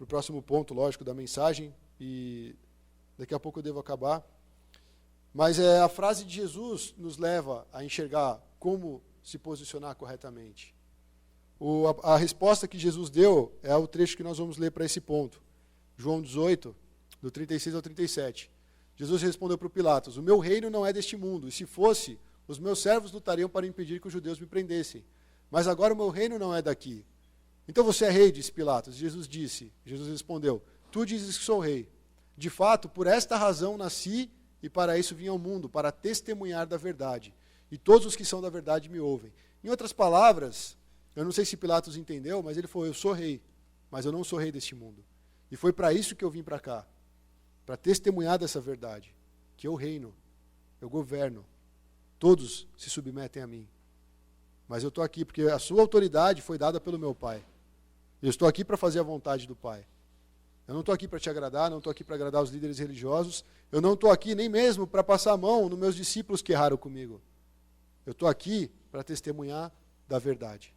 próximo ponto, lógico, da mensagem, e daqui a pouco eu devo acabar. Mas a frase de Jesus nos leva a enxergar como se posicionar corretamente. A resposta que Jesus deu é o trecho que nós vamos ler para esse ponto. João 18, do 36 ao 37. Jesus respondeu para o Pilatos, o meu reino não é deste mundo, e se fosse, os meus servos lutariam para impedir que os judeus me prendessem. Mas agora o meu reino não é daqui. Então você é rei, disse Pilatos. Jesus respondeu, tu dizes que sou rei. De fato, por esta razão nasci e para isso vim ao mundo, para testemunhar da verdade. E todos os que são da verdade me ouvem. Em outras palavras, eu não sei se Pilatos entendeu, mas ele falou, eu sou rei, mas eu não sou rei deste mundo. E foi para isso que eu vim para cá, para testemunhar dessa verdade, que eu reino, eu governo, todos se submetem a mim. Mas eu estou aqui porque a sua autoridade foi dada pelo meu Pai. Eu estou aqui para fazer a vontade do Pai. Eu não estou aqui para te agradar, não estou aqui para agradar os líderes religiosos, eu não estou aqui nem mesmo para passar a mão nos meus discípulos que erraram comigo. Eu estou aqui para testemunhar da verdade.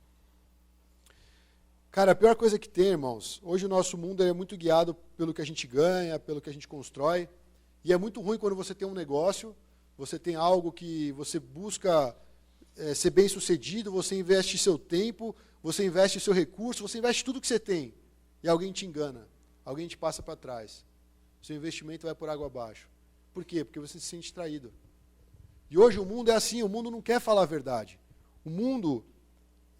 Cara, a pior coisa que tem, irmãos, hoje o nosso mundo é muito guiado pelo que a gente ganha, pelo que a gente constrói, e é muito ruim quando você tem um negócio, você tem algo que você busca ser bem sucedido, você investe seu tempo, você investe seu recurso, você investe tudo que você tem, e alguém te engana, alguém te passa para trás. Seu investimento vai por água abaixo. Por quê? Porque você se sente traído. E hoje o mundo é assim, o mundo não quer falar a verdade. O mundo,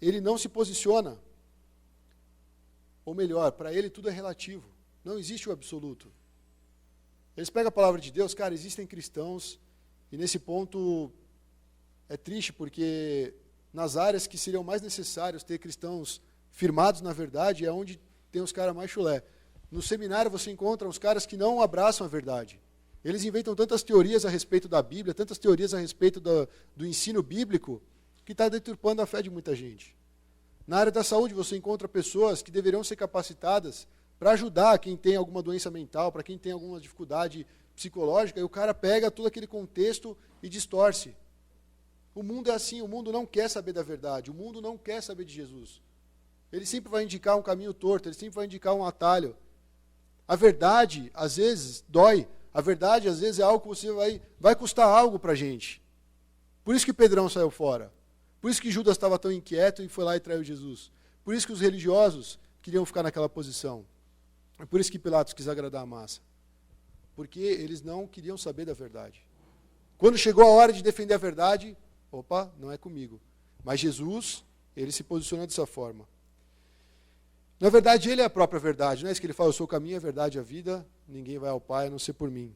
ele não se posiciona. Ou melhor, para ele tudo é relativo. Não existe o absoluto. Eles pegam a palavra de Deus, cara, existem cristãos, e nesse ponto é triste, porque nas áreas que seriam mais necessários ter cristãos firmados na verdade, é onde tem os caras mais chulé. No seminário você encontra os caras que não abraçam a verdade. Eles inventam tantas teorias a respeito da Bíblia, tantas teorias a respeito do ensino bíblico, que está deturpando a fé de muita gente. Na área da saúde você encontra pessoas que deveriam ser capacitadas para ajudar quem tem alguma doença mental, para quem tem alguma dificuldade psicológica, e o cara pega todo aquele contexto e distorce. O mundo é assim, o mundo não quer saber da verdade, o mundo não quer saber de Jesus. Ele sempre vai indicar um caminho torto, ele sempre vai indicar um atalho. A verdade, às vezes, dói. A verdade, às vezes, é algo que você vai custar algo para a gente. Por isso que Pedrão saiu fora. Por isso que Judas estava tão inquieto e foi lá e traiu Jesus. Por isso que os religiosos queriam ficar naquela posição. É por isso que Pilatos quis agradar a massa. Porque eles não queriam saber da verdade. Quando chegou a hora de defender a verdade, opa, não é comigo. Mas Jesus, ele se posicionou dessa forma. Na verdade, ele é a própria verdade. Não é isso que ele fala, eu sou o caminho, a verdade e a vida, ninguém vai ao Pai a não ser por mim.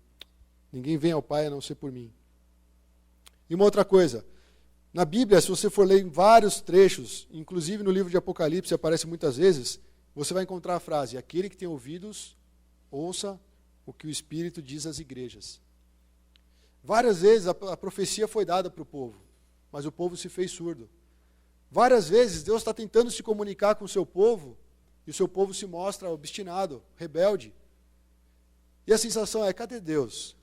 Ninguém vem ao Pai a não ser por mim. E uma outra coisa, na Bíblia, se você for ler em vários trechos, inclusive no livro de Apocalipse, aparece muitas vezes, você vai encontrar a frase, aquele que tem ouvidos, ouça o que o Espírito diz às igrejas. Várias vezes a profecia foi dada para o povo, mas o povo se fez surdo. Várias vezes Deus está tentando se comunicar com o seu povo, e o seu povo se mostra obstinado, rebelde. E a sensação é, cadê Deus?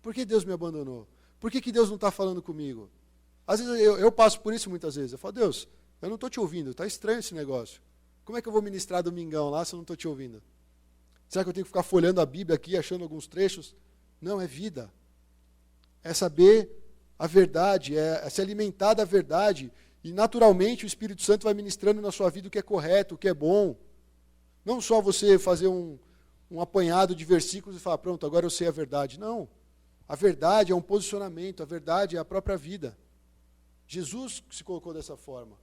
Por que Deus me abandonou? Por que Deus não está falando comigo? Às vezes eu passo por isso muitas vezes. Eu falo, Deus, eu não estou te ouvindo, está estranho esse negócio. Como é que eu vou ministrar domingão lá se eu não estou te ouvindo? Será que eu tenho que ficar folhando a Bíblia aqui, achando alguns trechos? Não, é vida. É saber a verdade, é se alimentar da verdade. E naturalmente o Espírito Santo vai ministrando na sua vida o que é correto, o que é bom. Não só você fazer um apanhado de versículos e falar, pronto, agora eu sei a verdade. Não. A verdade é um posicionamento, a verdade é a própria vida. Jesus se colocou dessa forma.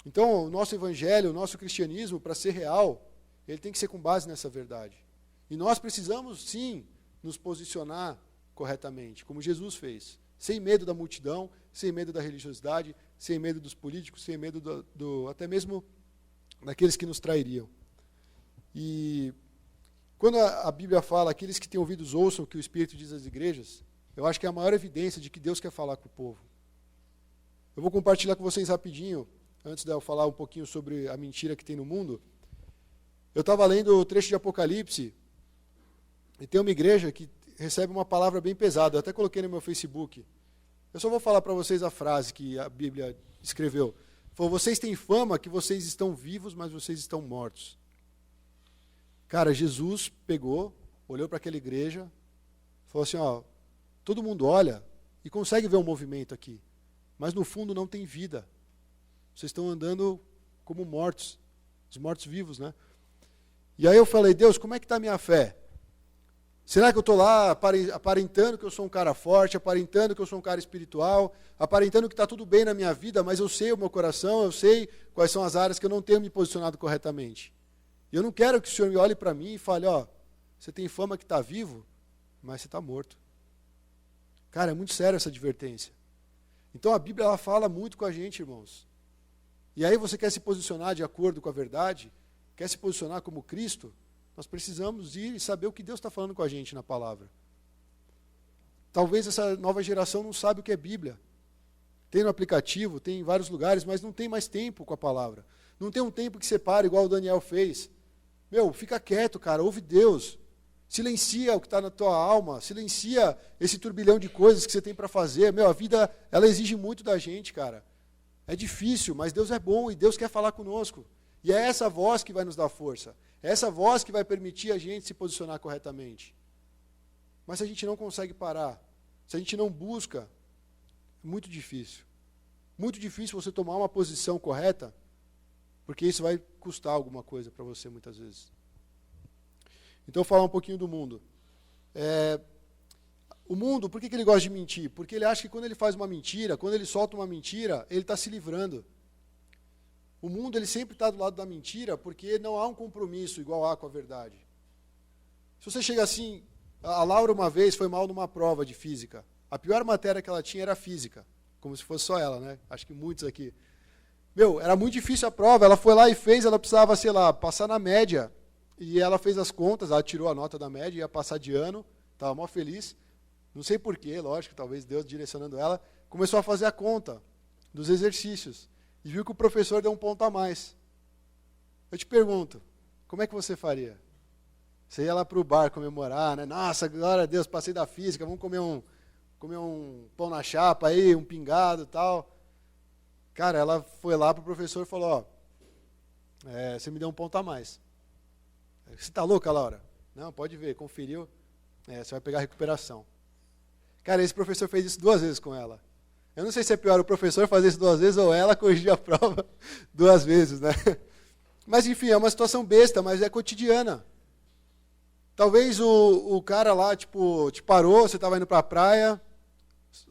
Então, o nosso evangelho, o nosso cristianismo, para ser real, ele tem que ser com base nessa verdade. E nós precisamos, sim, nos posicionar corretamente, como Jesus fez. Sem medo da multidão, sem medo da religiosidade, sem medo dos políticos, sem medo até mesmo daqueles que nos trairiam. E quando a Bíblia fala, aqueles que têm ouvidos ouçam o que o Espírito diz às igrejas, eu acho que é a maior evidência de que Deus quer falar com o povo. Eu vou compartilhar com vocês rapidinho, antes de eu falar um pouquinho sobre a mentira que tem no mundo. Eu estava lendo o trecho de Apocalipse, e tem uma igreja que recebe uma palavra bem pesada, eu até coloquei no meu Facebook. Eu só vou falar para vocês a frase que a Bíblia escreveu. Falou, vocês têm fama que vocês estão vivos, mas vocês estão mortos. Cara, Jesus pegou, olhou para aquela igreja, falou assim, ó, todo mundo olha e consegue ver um movimento aqui, mas no fundo não tem vida. Vocês estão andando como mortos, os mortos-vivos, né? E aí eu falei, Deus, como é que está a minha fé? Será que eu estou lá aparentando que eu sou um cara forte, aparentando que eu sou um cara espiritual, aparentando que está tudo bem na minha vida, mas eu sei o meu coração, eu sei quais são as áreas que eu não tenho me posicionado corretamente. E eu não quero que o Senhor me olhe para mim e fale, ó, você tem fama que está vivo, mas você está morto. Cara, é muito sério essa advertência. Então a Bíblia ela fala muito com a gente, irmãos. E aí você quer se posicionar de acordo com a verdade, quer se posicionar como Cristo, nós precisamos ir e saber o que Deus está falando com a gente na palavra. Talvez essa nova geração não sabe o que é Bíblia. Tem no aplicativo, tem em vários lugares, mas não tem mais tempo com a palavra. Não tem um tempo que separe, igual o Daniel fez. Meu, fica quieto, cara, ouve Deus. Silencia o que está na tua alma, silencia esse turbilhão de coisas que você tem para fazer. Meu, a vida, ela exige muito da gente, cara. É difícil, mas Deus é bom e Deus quer falar conosco. E é essa voz que vai nos dar força. É essa voz que vai permitir a gente se posicionar corretamente. Mas se a gente não consegue parar, se a gente não busca, é muito difícil. Muito difícil você tomar uma posição correta, porque isso vai custar alguma coisa para você muitas vezes. Então, eu vou falar um pouquinho do mundo. O mundo, por que ele gosta de mentir? Porque ele acha que quando ele faz uma mentira, quando ele solta uma mentira, ele está se livrando. O mundo ele sempre está do lado da mentira, porque não há um compromisso igual há com a verdade. Se você chega assim, a Laura uma vez foi mal numa prova de física. A pior matéria que ela tinha era física, como se fosse só ela, né? Acho que muitos aqui. Meu, era muito difícil a prova, ela foi lá e fez, ela precisava, sei lá, passar na média. E ela fez as contas, ela tirou a nota da média, ia passar de ano, estava mó feliz. Não sei porquê, lógico, talvez Deus direcionando ela. Começou a fazer a conta dos exercícios. E viu que o professor deu um ponto a mais. Eu te pergunto, como é que você faria? Você ia lá para o bar comemorar, né? Nossa, glória a Deus, passei da física, vamos comer um pão na chapa aí, um pingado e tal. Cara, ela foi lá para o professor e falou, ó, você me deu um ponto a mais. Você está louca, Laura? Não, pode ver, conferiu. Você vai pegar a recuperação. Cara, esse professor fez isso 2 vezes com ela. Eu não sei se é pior o professor fazer isso 2 vezes ou ela corrigir a prova 2 vezes, né? Mas, enfim, é uma situação besta, mas é cotidiana. Talvez o cara lá, tipo, te parou, você estava indo para a praia,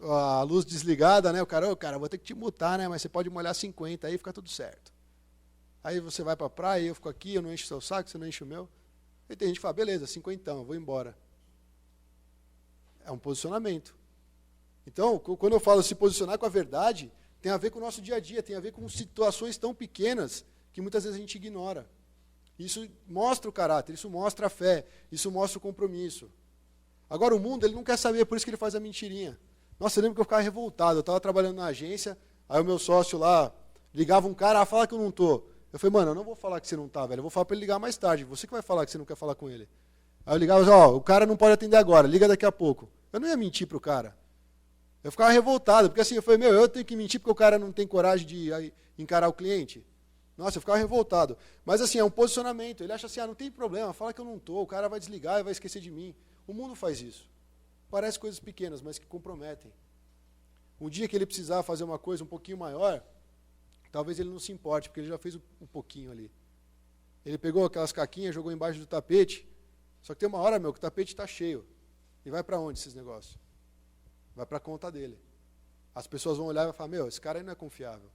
a luz desligada, né? O cara, vou ter que te multar, né? Mas você pode molhar 50, aí fica tudo certo. Aí você vai para a praia, eu fico aqui, eu não encho o seu saco, você não enche o meu. Aí tem gente que fala, beleza, 50, eu vou embora. É um posicionamento. Então, quando eu falo se posicionar com a verdade, tem a ver com o nosso dia a dia, tem a ver com situações tão pequenas que muitas vezes a gente ignora. Isso mostra o caráter, isso mostra a fé, isso mostra o compromisso. Agora o mundo, ele não quer saber, por isso que ele faz a mentirinha. Nossa, eu lembro que eu ficava revoltado. Eu estava trabalhando na agência, aí o meu sócio lá ligava um cara, fala que eu não estou. Eu falei, mano, eu não vou falar que você não está, velho. Eu vou falar para ele ligar mais tarde. Você que vai falar que você não quer falar com ele. Aí eu ligava, ó, o cara não pode atender agora, liga daqui a pouco. Eu não ia mentir pro cara. Eu ficava revoltado, porque assim, eu falei, eu tenho que mentir porque o cara não tem coragem de encarar o cliente. Nossa, eu ficava revoltado. Mas assim, é um posicionamento. Ele acha assim, não tem problema, fala que eu não estou, o cara vai desligar e vai esquecer de mim. O mundo faz isso. Parece coisas pequenas, mas que comprometem. Um dia que ele precisar fazer uma coisa um pouquinho maior, talvez ele não se importe, porque ele já fez um pouquinho ali. Ele pegou aquelas caquinhas, jogou embaixo do tapete, só que tem uma hora, que o tapete está cheio. E vai para onde esses negócios? Vai para a conta dele. As pessoas vão olhar e vão falar, esse cara aí não é confiável.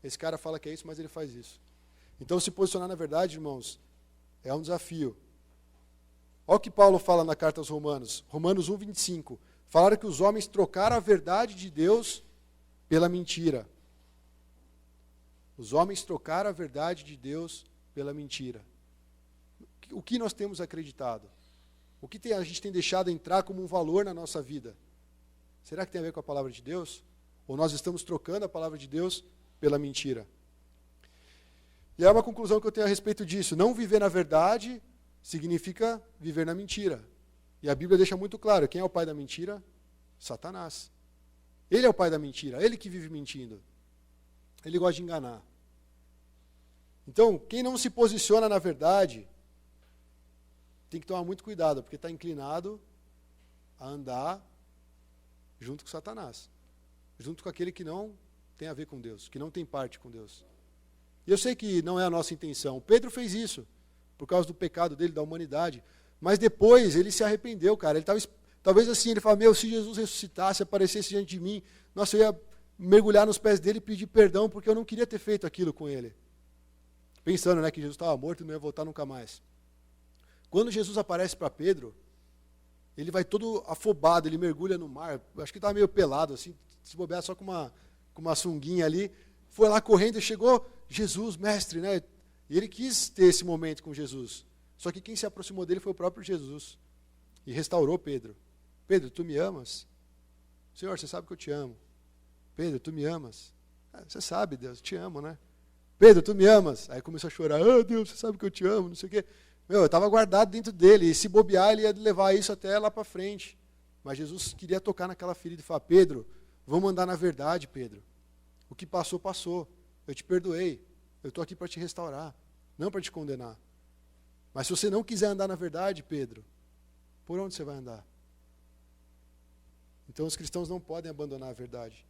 Esse cara fala que é isso, mas ele faz isso. Então, se posicionar na verdade, irmãos, é um desafio. Olha o que Paulo fala na carta aos Romanos. Romanos 1:25. Falaram que os homens trocaram a verdade de Deus pela mentira. Os homens trocaram a verdade de Deus pela mentira. O que nós temos acreditado? O que a gente tem deixado entrar como um valor na nossa vida? Será que tem a ver com a palavra de Deus? Ou nós estamos trocando a palavra de Deus pela mentira? E é uma conclusão que eu tenho a respeito disso. Não viver na verdade significa viver na mentira. E a Bíblia deixa muito claro, quem é o pai da mentira? Satanás. Ele é o pai da mentira, ele que vive mentindo. Ele gosta de enganar. Então, quem não se posiciona na verdade, tem que tomar muito cuidado, porque está inclinado a andar junto com Satanás. Junto com aquele que não tem a ver com Deus, que não tem parte com Deus. E eu sei que não é a nossa intenção. Pedro fez isso, por causa do pecado dele, da humanidade. Mas depois ele se arrependeu, cara. Ele talvez assim, ele fala, se Jesus ressuscitasse, aparecesse diante de mim, nossa, eu ia mergulhar nos pés dele e pedir perdão, porque eu não queria ter feito aquilo com ele. Pensando, que Jesus estava morto e não ia voltar nunca mais. Quando Jesus aparece para Pedro, ele vai todo afobado, ele mergulha no mar. Acho que estava meio pelado, assim, se bobear só com uma sunguinha ali. Foi lá correndo e chegou Jesus, mestre, né? E ele quis ter esse momento com Jesus. Só que quem se aproximou dele foi o próprio Jesus. E restaurou Pedro. Pedro, tu me amas? Senhor, você sabe que eu te amo. Pedro, tu me amas? Você sabe, Deus, eu te amo, né? Pedro, tu me amas? Aí começou a chorar. Deus, você sabe que eu te amo, não sei o quê. Eu estava guardado dentro dele. E se bobear, ele ia levar isso até lá para frente. Mas Jesus queria tocar naquela ferida e falar, Pedro, vamos andar na verdade, Pedro. O que passou, passou. Eu te perdoei. Eu estou aqui para te restaurar, não para te condenar. Mas se você não quiser andar na verdade, Pedro, por onde você vai andar? Então os cristãos não podem abandonar a verdade.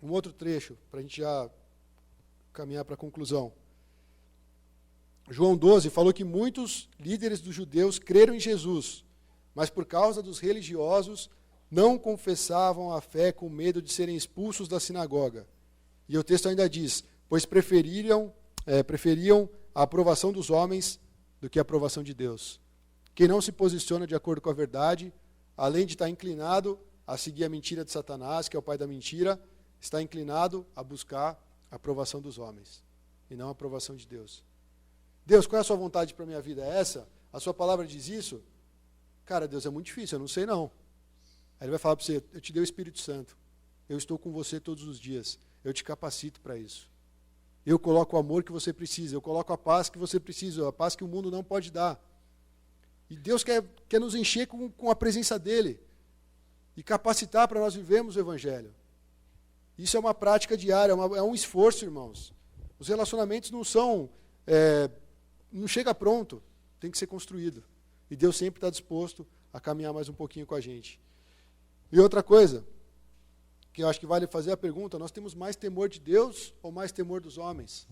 Um outro trecho, para a gente já caminhar para a conclusão. João 12 falou que muitos líderes dos judeus creram em Jesus, mas por causa dos religiosos não confessavam a fé com medo de serem expulsos da sinagoga. E o texto ainda diz, pois preferiam a aprovação dos homens do que a aprovação de Deus. Quem não se posiciona de acordo com a verdade, além de estar inclinado a seguir a mentira de Satanás, que é o pai da mentira, está inclinado a buscar a aprovação dos homens, e não a aprovação de Deus. Deus, qual é a sua vontade para a minha vida? É essa? A sua palavra diz isso? Cara, Deus, é muito difícil, eu não sei não. Aí ele vai falar para você, eu te dei o Espírito Santo, eu estou com você todos os dias, eu te capacito para isso. Eu coloco o amor que você precisa, eu coloco a paz que você precisa, a paz que o mundo não pode dar. E Deus quer nos encher com a presença dEle e capacitar para nós vivermos o Evangelho. Isso é uma prática diária, é um esforço, irmãos. Os relacionamentos não chega pronto, tem que ser construído. E Deus sempre está disposto a caminhar mais um pouquinho com a gente. E outra coisa, que eu acho que vale fazer a pergunta, nós temos mais temor de Deus ou mais temor dos homens?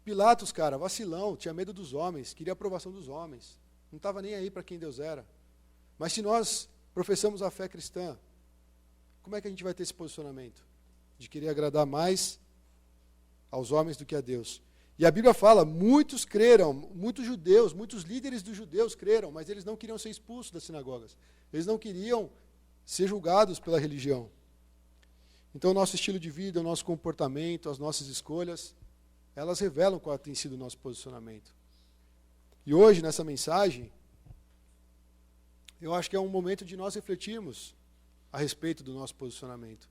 Pilatos, cara, vacilão, tinha medo dos homens, queria a aprovação dos homens. Não estava nem aí para quem Deus era. Mas se nós professamos a fé cristã, como é que a gente vai ter esse posicionamento? De querer agradar mais aos homens do que a Deus. E a Bíblia fala, muitos creram, muitos judeus, muitos líderes dos judeus creram, mas eles não queriam ser expulsos das sinagogas. Eles não queriam ser julgados pela religião. Então, o nosso estilo de vida, o nosso comportamento, as nossas escolhas, elas revelam qual tem sido o nosso posicionamento. E hoje, nessa mensagem, eu acho que é um momento de nós refletirmos a respeito do nosso posicionamento.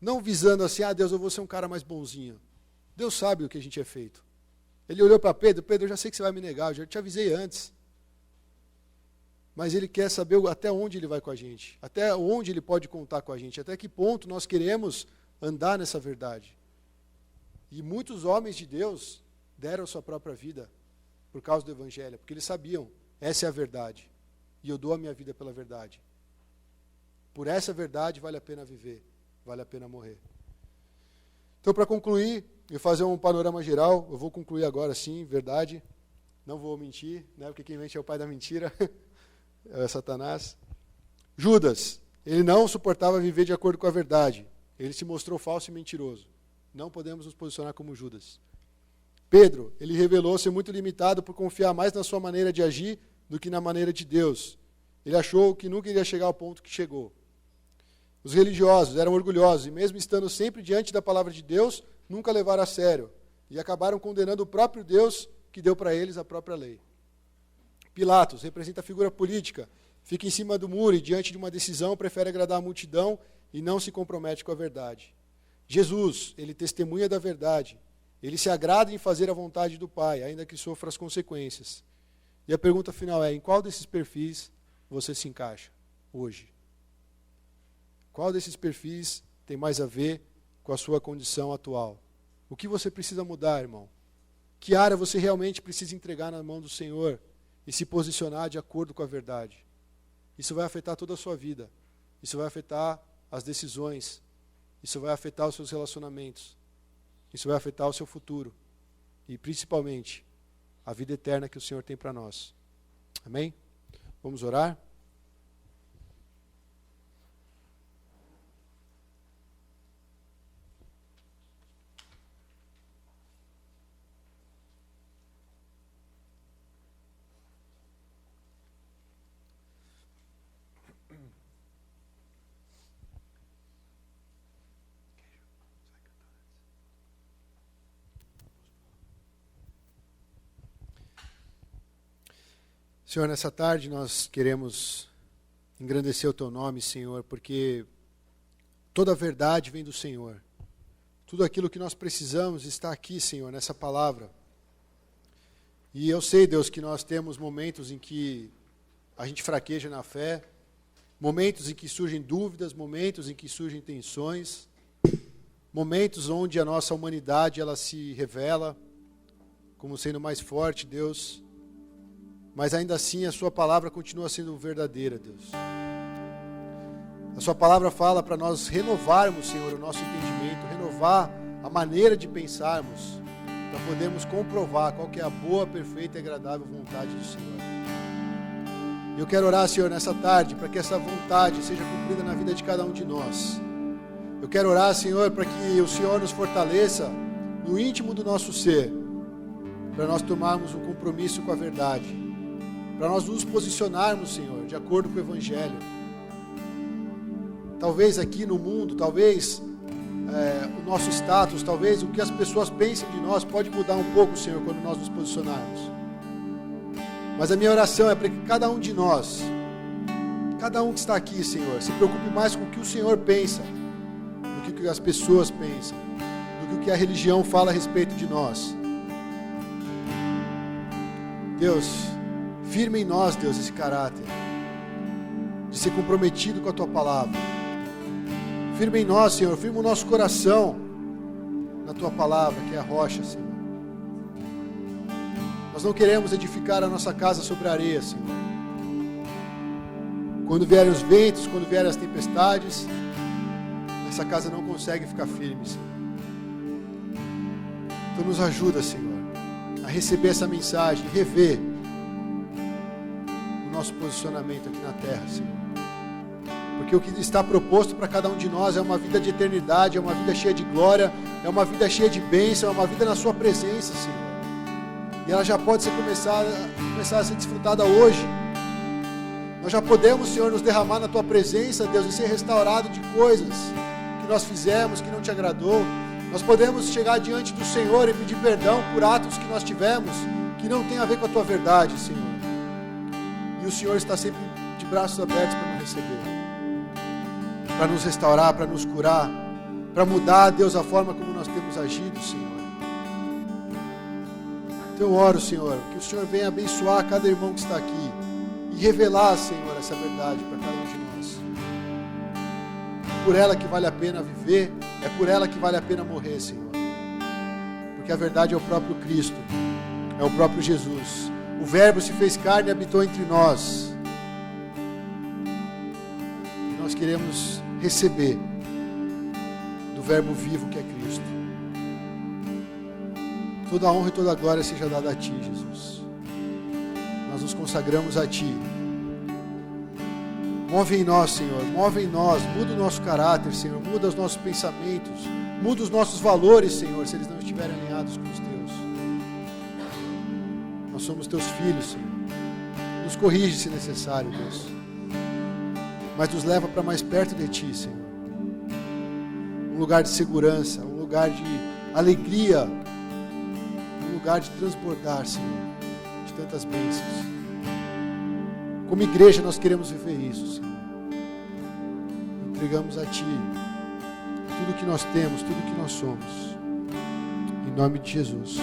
Não visando assim, Deus, eu vou ser um cara mais bonzinho. Deus sabe o que a gente é feito. Ele olhou para Pedro, eu já sei que você vai me negar, eu já te avisei antes. Mas Ele quer saber até onde Ele vai com a gente, até onde Ele pode contar com a gente, até que ponto nós queremos andar nessa verdade. E muitos homens de Deus deram sua própria vida por causa do Evangelho, porque eles sabiam, essa é a verdade, e eu dou a minha vida pela verdade. Por essa verdade vale a pena viver, vale a pena morrer. Então, para concluir e fazer um panorama geral, eu vou concluir agora sim, verdade, não vou mentir, né, porque quem mente é o pai da mentira, é Satanás. Judas, ele não suportava viver de acordo com a verdade, ele se mostrou falso e mentiroso. Não podemos nos posicionar como Judas. Pedro, ele revelou ser muito limitado por confiar mais na sua maneira de agir do que na maneira de Deus. Ele achou que nunca iria chegar ao ponto que chegou. Os religiosos eram orgulhosos e mesmo estando sempre diante da palavra de Deus, nunca levaram a sério e acabaram condenando o próprio Deus que deu para eles a própria lei. Pilatos representa a figura política, fica em cima do muro e diante de uma decisão prefere agradar a multidão e não se compromete com a verdade. Jesus, ele testemunha da verdade. Ele se agrada em fazer a vontade do Pai, ainda que sofra as consequências. E a pergunta final é, em qual desses perfis você se encaixa hoje? Qual desses perfis tem mais a ver com a sua condição atual? O que você precisa mudar, irmão? Que área você realmente precisa entregar na mão do Senhor e se posicionar de acordo com a verdade? Isso vai afetar toda a sua vida. Isso vai afetar as decisões. Isso vai afetar os seus relacionamentos. Isso vai afetar o seu futuro. E, principalmente, a vida eterna que o Senhor tem para nós. Amém? Vamos orar? Senhor, nessa tarde nós queremos engrandecer o Teu nome, Senhor, porque toda a verdade vem do Senhor. Tudo aquilo que nós precisamos está aqui, Senhor, nessa palavra. E eu sei, Deus, que nós temos momentos em que a gente fraqueja na fé, momentos em que surgem dúvidas, momentos em que surgem tensões, momentos onde a nossa humanidade ela se revela como sendo mais forte, Deus. Mas ainda assim a sua palavra continua sendo verdadeira, Deus. A sua palavra fala para nós renovarmos, Senhor, o nosso entendimento, renovar a maneira de pensarmos, para podermos comprovar qual que é a boa, perfeita e agradável vontade do Senhor. Eu quero orar, Senhor, nessa tarde, para que essa vontade seja cumprida na vida de cada um de nós. Eu quero orar, Senhor, para que o Senhor nos fortaleça no íntimo do nosso ser, para nós tomarmos um compromisso com a verdade, para nós nos posicionarmos, Senhor, de acordo com o Evangelho. Talvez aqui no mundo, talvez o nosso status, talvez o que as pessoas pensem de nós pode mudar um pouco, Senhor, quando nós nos posicionarmos. Mas a minha oração é para que cada um de nós, cada um que está aqui, Senhor, se preocupe mais com o que o Senhor pensa, do que o que as pessoas pensam, do que o que a religião fala a respeito de nós. Deus, firma em nós, Deus, esse caráter de ser comprometido com a Tua palavra. Firma em nós, Senhor, firma o nosso coração na Tua palavra, que é a rocha, Senhor. Nós não queremos edificar a nossa casa sobre a areia, Senhor. Quando vierem os ventos, quando vierem as tempestades, essa casa não consegue ficar firme, Senhor. Então nos ajuda, Senhor, a receber essa mensagem, rever nosso posicionamento aqui na terra, Senhor. Porque o que está proposto para cada um de nós é uma vida de eternidade, é uma vida cheia de glória, é uma vida cheia de bênção, é uma vida na sua presença, Senhor. E ela já pode começar a ser desfrutada hoje. Nós já podemos, Senhor, nos derramar na Tua presença, Deus, e ser restaurado de coisas que nós fizemos, que não Te agradou. Nós podemos chegar diante do Senhor e pedir perdão por atos que nós tivemos, que não tem a ver com a Tua verdade, Senhor. E o Senhor está sempre de braços abertos para nos receber, para nos restaurar, para nos curar, para mudar, Deus, a forma como nós temos agido, Senhor. Então eu oro, Senhor, que o Senhor venha abençoar cada irmão que está aqui e revelar, Senhor, essa verdade para cada um de nós. É por ela que vale a pena viver, é por ela que vale a pena morrer, Senhor. Porque a verdade é o próprio Cristo, é o próprio Jesus. O Verbo se fez carne e habitou entre nós. E nós queremos receber do Verbo vivo que é Cristo. Toda a honra e toda a glória seja dada a Ti, Jesus. Nós nos consagramos a Ti. Move em nós, Senhor, move em nós, muda o nosso caráter, Senhor, muda os nossos pensamentos, muda os nossos valores, Senhor, se eles não estiverem alinhados com os Teus. Nós somos Teus filhos, Senhor. Nos corrige se necessário, Deus. Mas nos leva para mais perto de Ti, Senhor. Um lugar de segurança, um lugar de alegria, um lugar de transbordar, Senhor, de tantas bênçãos. Como igreja nós queremos viver isso, Senhor. Entregamos a Ti tudo que nós temos, tudo que nós somos. Em nome de Jesus.